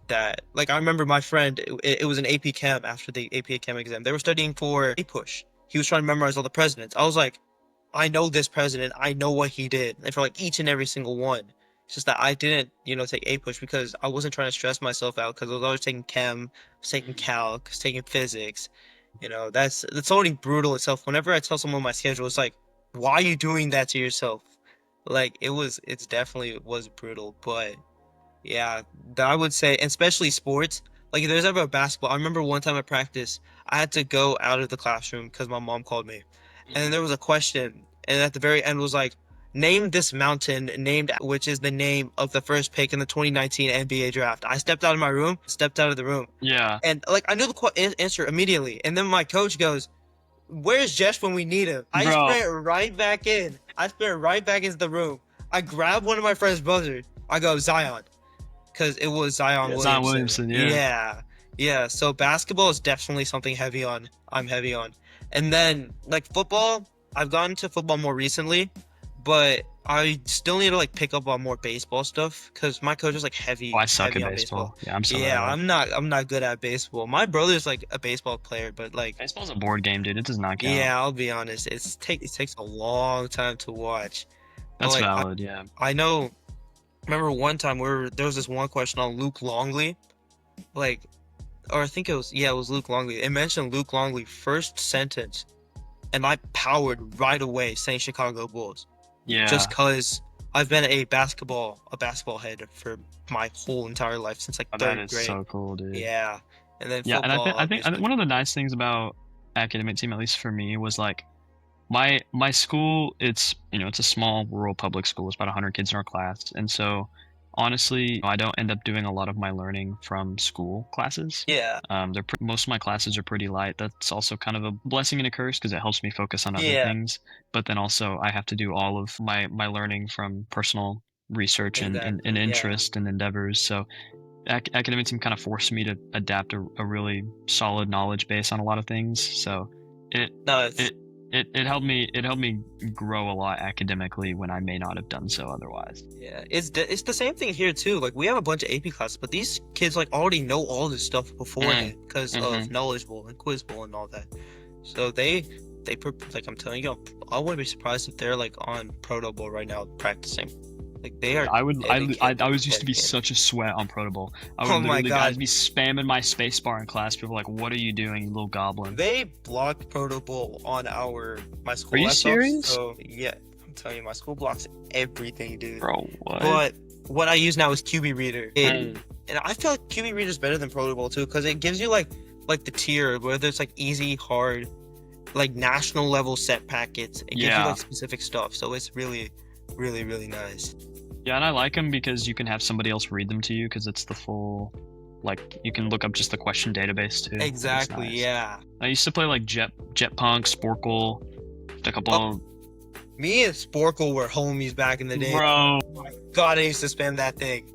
that, like, I remember my friend. It was an AP Chem after the AP Chem exam. They were studying for A push. He was trying to memorize all the presidents. I was like, I know this president. I know what he did. And for like each and every single one. It's just that I didn't, take A push because I wasn't trying to stress myself out because I was always taking chem, I was taking Mhm. calc, I was taking physics. That's already brutal itself. Whenever I tell someone my schedule, it's like, why are you doing that to yourself? Like it's definitely was brutal, but yeah, I would say, especially sports. Like if there's ever a basketball, I remember one time at practice, I had to go out of the classroom because my mom called me, and then Mhm. there was a question, and at the very end was like, name this mountain named which is the name of the first pick in the 2019 NBA draft. I stepped out of my room, stepped out of the room, Yeah, and like I knew the answer immediately, and then my coach goes, "Where's Jesh when we need him?" I bro. sprint right back in. I sprint right back into the room. I grab one of my friend's buzzers. I go Zion because it was Zion Yeah, Zion Williamson. Williamson. Yeah. Yeah, yeah. So basketball is definitely something heavy on. I'm heavy on, and then like football, I've gotten to football more recently, but I still need to like pick up on more baseball stuff because my coach is like Oh, heavy, I suck heavy at on baseball. baseball. Yeah, I'm so Yeah, bad. I'm not good at baseball. My brother's like a baseball player, but like, Baseball's a board game, dude. It does not count. yeah, I'll be honest, it takes a long time to watch. But That's like, valid. Yeah. I know. Remember one time where there was this one question on Luke Longley, like, or I think it was Luke Longley. It mentioned Luke Longley first sentence, and I powered right away saying Chicago Bulls, just Yeah. cause I've been a basketball head for my whole entire life since like Oh, that third is grade. so cool, dude. Yeah, and then Yeah, and football, I think obviously. one of the nice things about academic team, at least for me, was like my school. It's it's a small rural public school. It's about 100 kids in our class, and so honestly, I don't end up doing a lot of my learning from school classes. Yeah, Most of my classes are pretty light. That's also kind of a blessing and a curse because it helps me focus on other yeah, things. But then also I have to do all of my learning from personal research and exactly. Yeah, interest and endeavors. So academic team kind of forced me to adapt a really solid knowledge base on a lot of things. So it no, it's it it helped me grow a lot academically when I may not have done so otherwise. yeah, it's the same thing here too. Like we have a bunch of AP classes, but these kids like already know all this stuff Mm, beforehand because hmm. of Knowledgeable and Quizable and all that. So like I'm telling you, I wouldn't be surprised if they're like on Proto Bowl right now practicing. Like they are I was used to be dedicated. such a sweat on Protable. Oh my I'd God, be spamming my space bar in class. People were like, "What are you doing, you little goblin?" they blocked Proto Bowl on my Are school you laptops. serious, So yeah, I'm telling you, my school blocks everything, dude. bro? What? But what I use now is QB Reader. Mm, And I feel like QB Reader is better than Proto Bowl too, because it gives you like the tier, whether it's like easy, hard, like national level set packets. It gives you yeah, like specific stuff, so it's really, really, really nice. yeah, and I like them because you can have somebody else read them to you because it's the full, like you can look up just the question database too. It's Exactly, nice. yeah. I used to play like Jetpunk, Sporkle, a Oh, couple. me and Sporkle were homies back in the day. Bro, Oh my God, I used to spam that thing.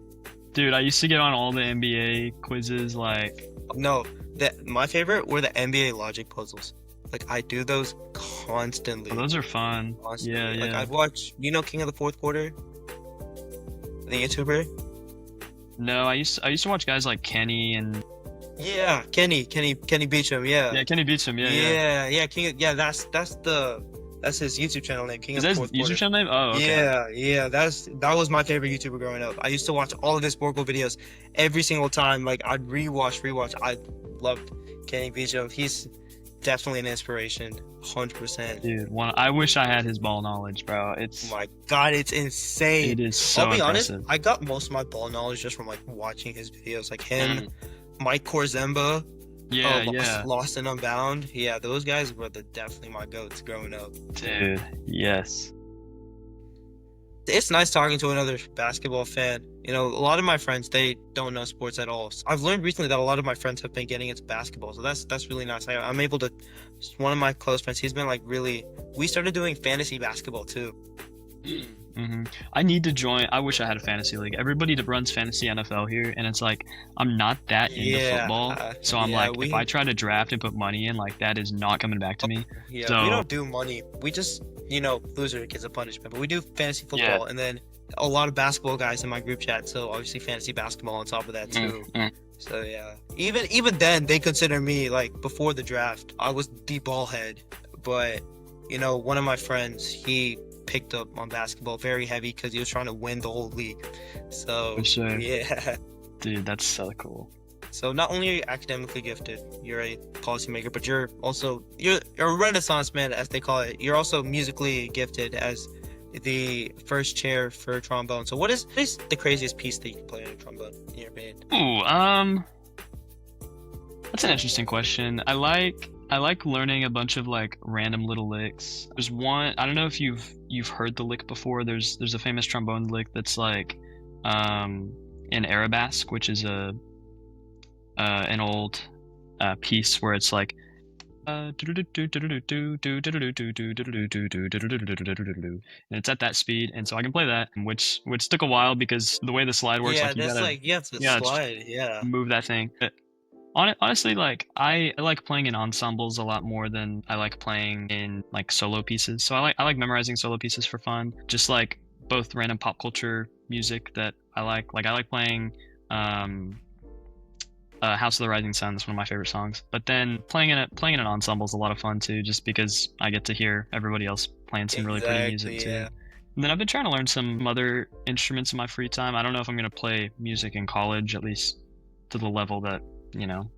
dude, I used to get on all the NBA quizzes. Like, No, that my favorite were the NBA logic puzzles. Like I do those oh, constantly, those are fun. Yeah, constantly. Like yeah. I'd watch, King of the Fourth Quarter, the YouTuber. No, I used to watch guys like Kenny and Yeah, Kenny Beecham. Yeah, yeah, Kenny beats him. Yeah, yeah. yeah. That's his YouTube channel name, King Is of the that his Fourth user Quarter. channel name? Oh, okay. Yeah. That was my favorite YouTuber growing up. I used to watch all of his Sporkle videos every single time. Like I'd rewatch. I loved Kenny Beecham. He's definitely an inspiration, 100%. Dude, I wish I had his ball knowledge, bro. Oh my God, it's insane. It is I'll so be honest, impressive. I got most of my ball knowledge just from like watching his videos, like him, Mm. Mike Korzemba. Yeah, Lost, yeah. Lost and Unbound. Yeah, those guys were definitely my goats growing up. Dude, yes. It's nice talking to another basketball fan. A lot of my friends, they don't know sports at all. So I've learned recently that a lot of my friends have been getting into basketball, so that's really nice. I'm able to. One of my close friends, he's been like really. We started doing fantasy basketball too. Hmm. I need to join. I wish I had a fantasy league. Everybody that runs fantasy NFL here, and it's like I'm not that into football, so I'm Yeah, like, if I try to draft and put money in, like that is not coming back to me. we So don't do money. We just, loser gets a punishment. But we do fantasy yeah. football, and then a lot of basketball guys in my group chat. So obviously fantasy basketball on top of that too. Mm. So yeah, even then they consider me like before the draft, I was the ball head. But one of my friends, he picked up on basketball very heavy because he was trying to win the whole league. For So sure. yeah. Dude, that's so cool. So not only are you academically gifted, you're a policymaker, but you're a Renaissance man, as they call it. You're also musically gifted as the first chair for trombone. So what is the craziest piece that you can play on a trombone in your opinion? Ooh, that's an interesting question. I like learning a bunch of like random little licks. There's one, I don't know if you've heard the lick before. There's a famous trombone lick that's like in Arabesque, which is an old piece where it's like and it's at that speed, and so I can play that, which took a while because the way the slide works, Yeah, like that's like you have to you gotta slide. Yeah, move that thing. But honestly, like I like playing in ensembles a lot more than I like playing in like solo pieces. So I like memorizing solo pieces for fun, just like both random pop culture music that I like. Like I like playing um House of the Rising Sun. That's one of my favorite songs. But then playing in an ensemble is a lot of fun too, just because I get to hear everybody else playing some really pretty music exactly. too. Yeah, And then I've been trying to learn some other instruments in my free time. I don't know if I'm gonna play music in college, at least to the level that, you know,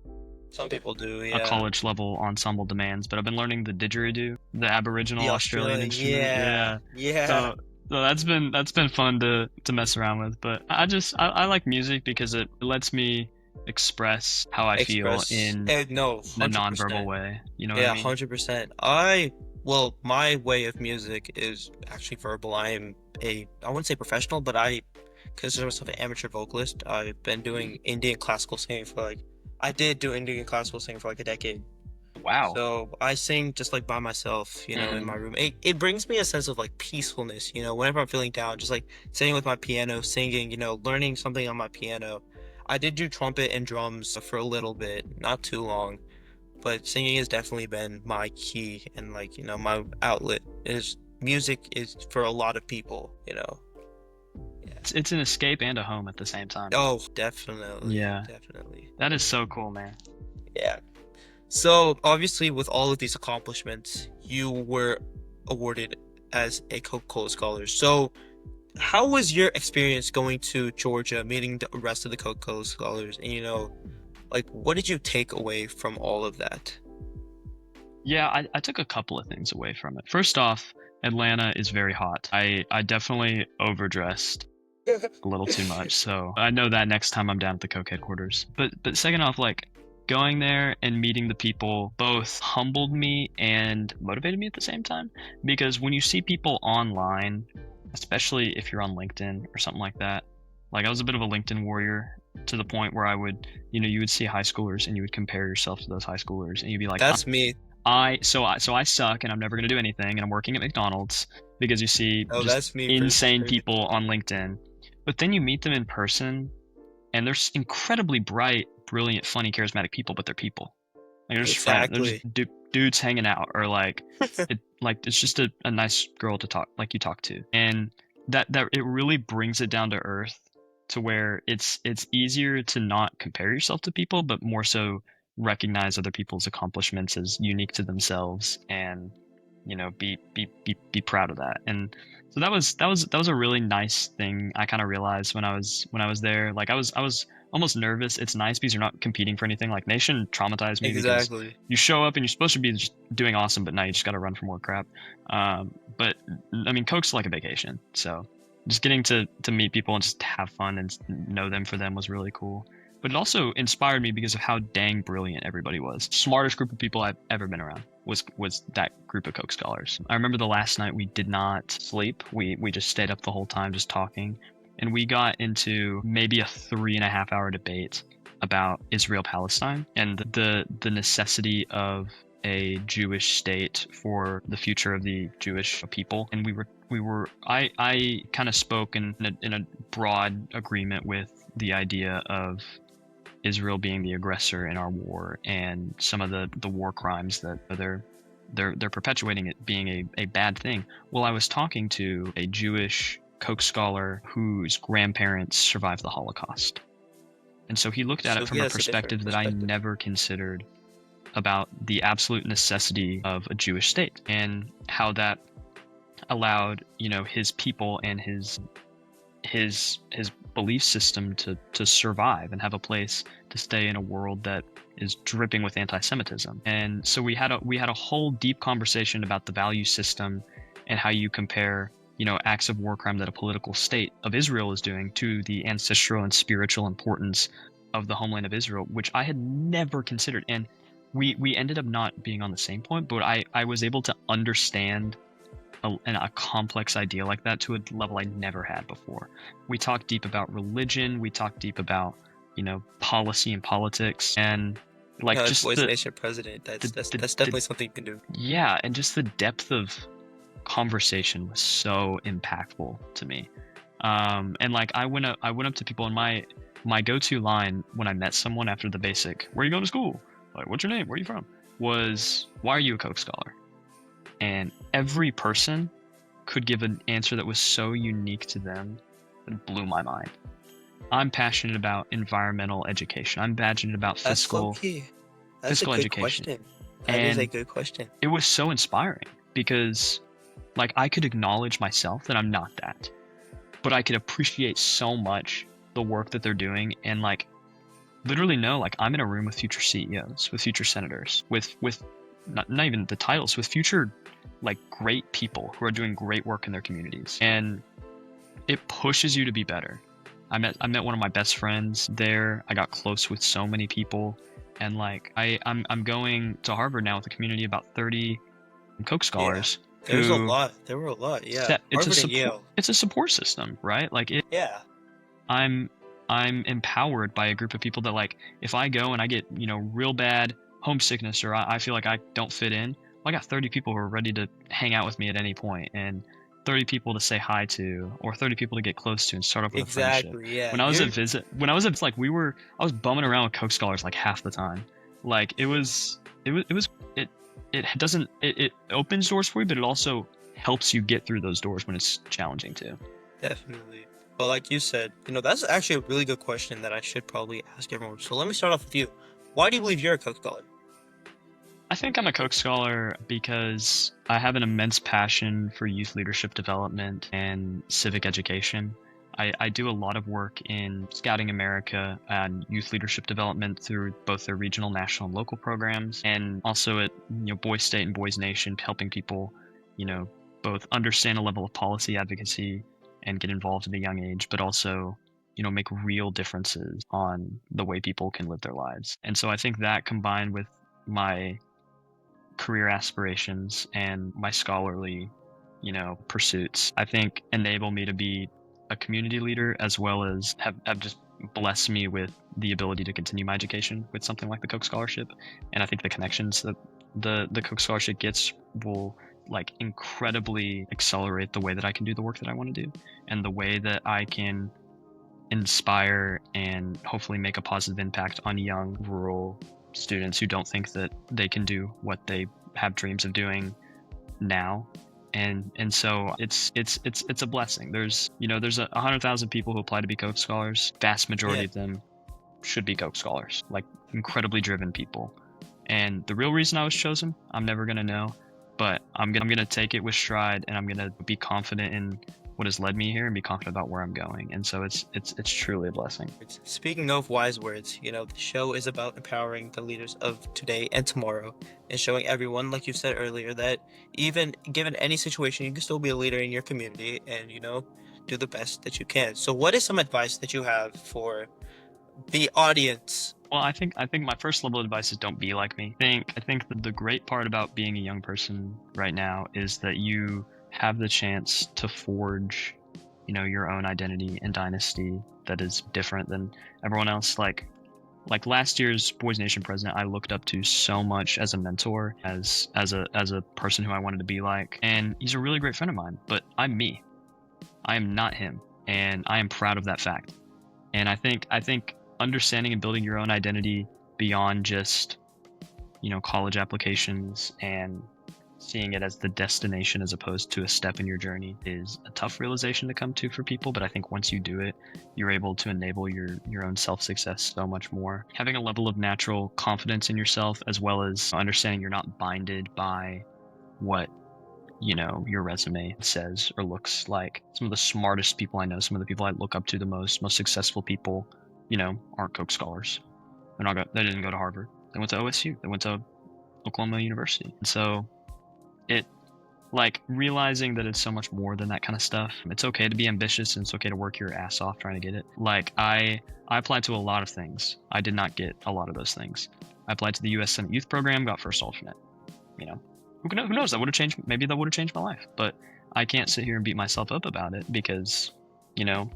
some people do. a Yeah, college level ensemble demands. But I've been learning the didgeridoo, the Aboriginal the Australian Australian. instrument. Yeah, Yeah. yeah, So that's been fun to mess around with. But I like music because it lets me express how I feel express. in No, a nonverbal 100%. way. You know what I Yeah, mean? 100%. Well, my way of music is actually verbal. I wouldn't say professional, but I consider myself an amateur vocalist. I've been doing Indian classical singing I did do Indian classical singing for like a decade. Wow. So I sing just like by myself, in my Hmm. room. It brings me a sense of like peacefulness, whenever I'm feeling down, just like sitting with my piano, singing, learning something on my piano. I did do trumpet and drums for a little bit, not too long, but singing has definitely been my key and like, my outlet is music is for a lot of people. Yeah. It's an escape and a home at the same time. Oh, definitely, Yeah, definitely. that is so cool, man. Yeah. So obviously, with all of these accomplishments, you were awarded as a Coca-Cola Scholar. So how was your experience going to Georgia, meeting the rest of the Coca-Cola Scholars, and like what did you take away from all of that? Yeah, I took a couple of things away from it. First off, Atlanta is very hot. I definitely overdressed a little too much, so I know that next time I'm down at the Coke headquarters. But second off, like going there and meeting the people both humbled me and motivated me at the same time. Because when you see people online, especially if you're on LinkedIn or something like that, like I was a bit of a LinkedIn warrior to the point where you would see high schoolers and you would compare yourself to those high schoolers and you'd be like, That's me. I suck and I'm never gonna do anything and I'm working at McDonald's because you see Oh, just that's me for insane sure. people on LinkedIn. But then you meet them in person and they're incredibly bright, brilliant, funny, charismatic people, but they're people. Like they're just friends. They're just Exactly. dudes hanging out, or it's just a nice girl to talk like you talk to, and that it really brings it down to earth to where it's easier to not compare yourself to people, but more so recognize other people's accomplishments as unique to themselves, and be proud of that. And so that was a really nice thing I kind of realized when I was there. Like I was almost nervous. It's nice because you're not competing for anything. Like Nation traumatized me because Exactly. you show up and you're supposed to be just doing awesome, but now you just got to run for more crap. But I mean, Coke's like a vacation, so just getting to meet people and just have fun and know them for them was really cool. But it also inspired me because of how dang brilliant everybody was. Smartest group of people I've ever been around was that group of Coke scholars. I remember the last night we did not sleep. We just stayed up the whole time just talking, and we got into maybe a 3.5 hour debate about Israel Palestine and the necessity of a Jewish state for the future of the Jewish people. And I kind of spoke in a broad agreement with the idea of Israel being the aggressor in our war and some of the war crimes that they're perpetuating, it being a bad thing. Well, I was talking to a Jewish Koch scholar whose grandparents survived the Holocaust. And so he looked at So it he from a has a different perspective that I perspective. never considered about the absolute necessity of a Jewish state and how that allowed, his people and his belief system to survive and have a place to stay in a world that is dripping with anti-Semitism. And so we had a whole deep conversation about the value system and how you compare, acts of war crime that a political state of Israel is doing to the ancestral and spiritual importance of the homeland of Israel, which I had never considered. And we ended up not being on the same point, but I was able to understand a complex idea like that to a level I never had before. We talked deep about religion. We talked deep about, policy and politics, and like As just voice nation president, that's definitely something you can do. yeah, and just the depth of conversation was so impactful to me. And like I went up to people, and my go-to line when I met someone after the basic, "Where are you going to school? Like, what's your name? Where are you from?" was, "Why are you a Coke Scholar?" And every person could give an answer that was so unique to them that it blew my mind. I'm passionate about environmental education. I'm passionate about That's low fiscal key. That's a fiscal good education. question. That is a And good question. it was so inspiring because like I could acknowledge myself that I'm not that, but I could appreciate so much the work that they're doing, and like literally know like I'm in a room with future CEOs, with future senators, with not even the titles, with future like great people who are doing great work in their communities. And it pushes you to be better. I met one of my best friends there. I got close with so many people, and like I'm going to Harvard now with a community of about 30 Coke Yeah. scholars There's a who lot. There were a lot. Yeah. set it's a Harvard and support Yale. it's a support system, right? Like Yeah. I'm I'm empowered by a group of people that like if I go and I get, real bad homesickness, or I feel like I don't fit in, well, I got 30 people who are ready to hang out with me at any point, and 30 people to say hi to, or 30 people to get close to and start off with a friendship. Exactly. Yeah. I was bumming around with Coke Scholars like half the time. Like it doesn't it opens doors for you, but it also helps you get through those doors when it's challenging too. Definitely. But like you said, that's actually a really good question that I should probably ask everyone. So let me start off with you. Why do you believe you're a Coke Scholar? I think I'm a Coke Scholar because I have an immense passion for youth leadership development and civic education. I do a lot of work in Scouting America and youth leadership development through both their regional, national, and local programs, and also at Boys State and Boys Nation, helping people, both understand a level of policy advocacy and get involved at a young age, but also make real differences on the way people can live their lives. And so I think that combined with my career aspirations and my scholarly, pursuits, I think enable me to be a community leader, as well as have just blessed me with the ability to continue my education with something like the Coke Scholarship. And I think the connections that the Coke Scholarship gets will like incredibly accelerate the way that I can do the work that I want to do, and the way that I can inspire and hopefully make a positive impact on young rural students who don't think that they can do what they have dreams of doing now. And so it's a blessing. There's 100,000 people who apply to be Coke Scholars. Vast majority Yeah. of them should be Coke Scholars, like incredibly driven people. And the real reason I was chosen, I'm never gonna know, but I'm gonna take it with stride, and I'm gonna be confident in what has led me here and be confident about where I'm going. And so it's truly a blessing. Speaking of wise words, the show is about empowering the leaders of today and tomorrow and showing everyone, like you said earlier, that even given any situation, you can still be a leader in your community and, do the best that you can. So what is some advice that you have for the audience? Well, I think my first level of advice is don't be like me. I think that the great part about being a young person right now is that you have the chance to forge, your own identity and dynasty that is different than everyone else. Like last year's Boys Nation president, I looked up to so much as a mentor, as a person who I wanted to be like. And he's a really great friend of mine, but I'm me. I am not him, and I am proud of that fact. And I think understanding and building your own identity beyond just, college applications and seeing it as the destination as opposed to a step in your journey is a tough realization to come to for people. But I think once you do it, you're able to enable your own self-success so much more. Having a level of natural confidence in yourself, as well as understanding you're not binded by what your resume says or looks like. Some of the smartest people I know, some of the people I look up to the most successful people, aren't Koch scholars. They didn't go to Harvard. They went to OSU. They went to Oklahoma University. And so it like realizing that it's so much more than that kind of stuff. It's okay to be ambitious and it's okay to work your ass off trying to get it. Like I applied to a lot of things. I did not get a lot of those things. I applied to the US Senate Youth Program, got first alternate. You know, who knows? That would have changed. Maybe that would have changed my life. But I can't sit here and beat myself up about it because, you know,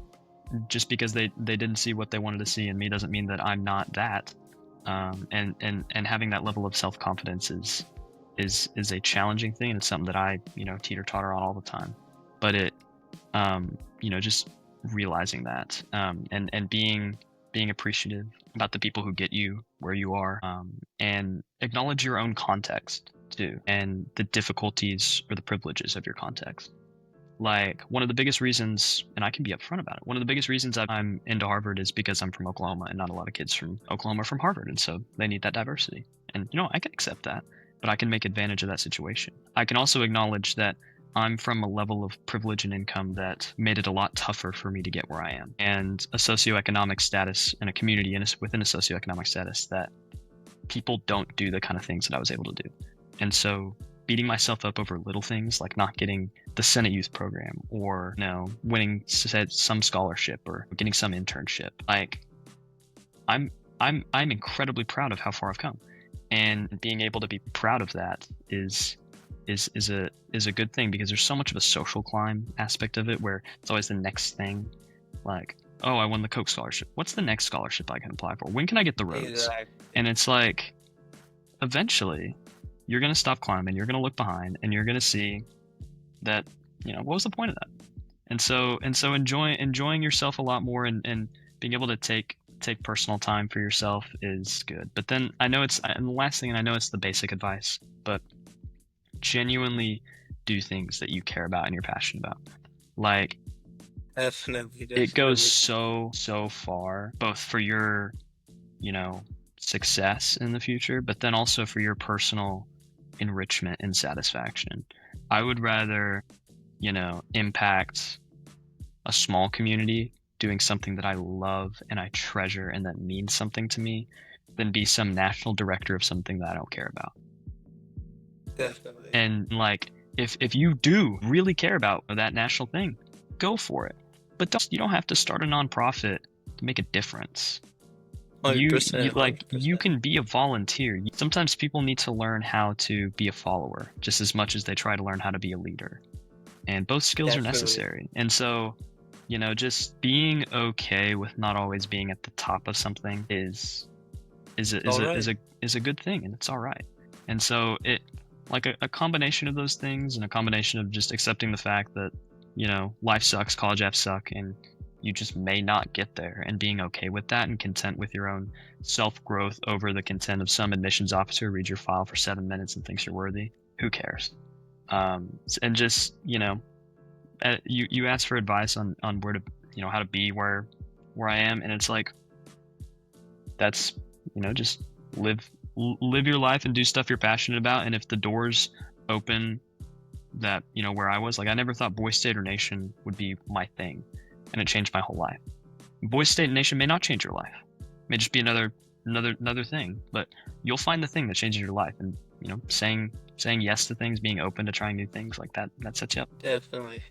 just because they didn't see what they wanted to see in me doesn't mean that I'm not that. And having that level of self-confidence is a challenging thing, and it's something that I teeter-totter on all the time. But it just realizing that and being appreciative about the people who get you where you are, and acknowledge your own context too, and the difficulties or the privileges of your context. Like one of the biggest reasons, and I can be upfront about it, one of the biggest reasons I'm into Harvard is because I'm from Oklahoma, and not a lot of kids from Oklahoma are from Harvard, and so they need that diversity. And I can accept that, but I can make advantage of that situation. I can also acknowledge that I'm from a level of privilege and income that made it a lot tougher for me to get where I am, and a socioeconomic status and a community within a socioeconomic status that people don't do the kind of things that I was able to do. And so beating myself up over little things like not getting the Senate Youth Program or winning some scholarship or getting some internship, like I'm incredibly proud of how far I've come, and being able to be proud of that is a good thing, because there's so much of a social climb aspect of it where it's always the next thing. Like, oh, I won the Koch scholarship. What's the next scholarship I can apply for? When can I get the Rhodes? Exactly. And it's like, eventually, you're gonna stop climbing. You're gonna look behind, and you're gonna see that what was the point of that? And so enjoying yourself a lot more, and being able to take personal time for yourself is good. But then and the last thing, and I know it's the basic advice, but genuinely do things that you care about and you're passionate about. Like, Definitely. it goes so far, both for your success in the future, but then also for your personal enrichment and satisfaction. I would rather impact a small community doing something that I love and I treasure and that means something to me than be some national director of something that I don't care about. Definitely. And like, if you do really care about that national thing, go for it. But you don't have to start a nonprofit to make a difference. 100%. You can be a volunteer. Sometimes people need to learn how to be a follower just as much as they try to learn how to be a leader. And both skills are necessary. And so, just being okay with not always being at the top of something is a good thing, and it's all right. And so it, like, a combination of those things, and a combination of just accepting the fact that life sucks, college apps suck, and you just may not get there, and being okay with that and content with your own self-growth over the content of some admissions officer who reads your file for 7 minutes and thinks you're worthy. Who cares? And just you asked for advice on where to how to be where I am, and it's like, that's just live your life and do stuff you're passionate about. And if the doors open that where I was, like, I never thought Boy State or Nation would be my thing, and it changed my whole life. Boy State and Nation may not change your life, it may just be another thing, but you'll find the thing that changes your life. And saying yes to things, being open to trying new things, like that sets you up. Definitely.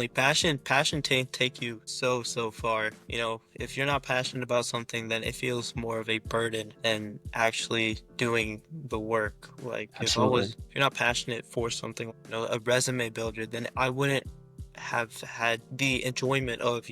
Passion take you so far. If you're not passionate about something, then it feels more of a burden than actually doing the work. Like, if you're not passionate for something, a resume builder, then I wouldn't have had the enjoyment of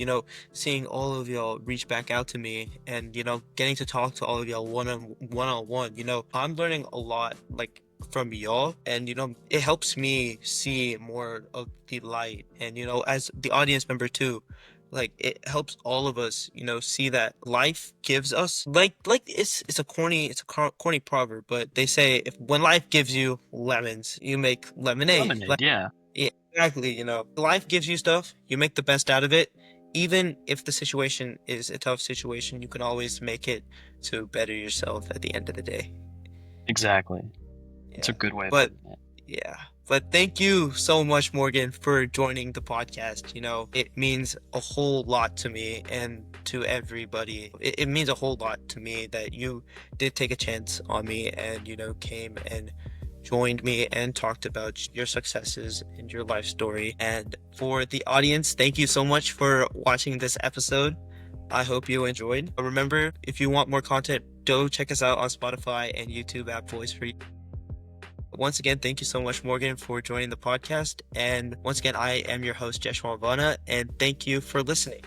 seeing all of y'all reach back out to me, and getting to talk to all of y'all one-on-one. I'm learning a lot, like, from y'all, and it helps me see more of the light. And as the audience member too, like, it helps all of us see that life gives us, like it's a corny proverb, but they say, if when life gives you lemons, you make lemonade. Yeah. Yeah, exactly. Life gives you stuff, you make the best out of it. Even if the situation is a tough situation, you can always make it to better yourself at the end of the day. Exactly. Yeah. It's a good way of But putting it. yeah, But thank you so much, Morgan, for joining the podcast. You know, it means a whole lot to me and to everybody. It means a whole lot to me that you did take a chance on me and, you know, came and joined me and talked about your successes and your life story. And for the audience, thank you so much for watching this episode. I hope you enjoyed. Remember, if you want more content, go check us out on Spotify and YouTube at Voice for You. Once again, thank you so much, Morgan, for joining the podcast. And once again, I am your host, Jeshwant Vana, and thank you for listening.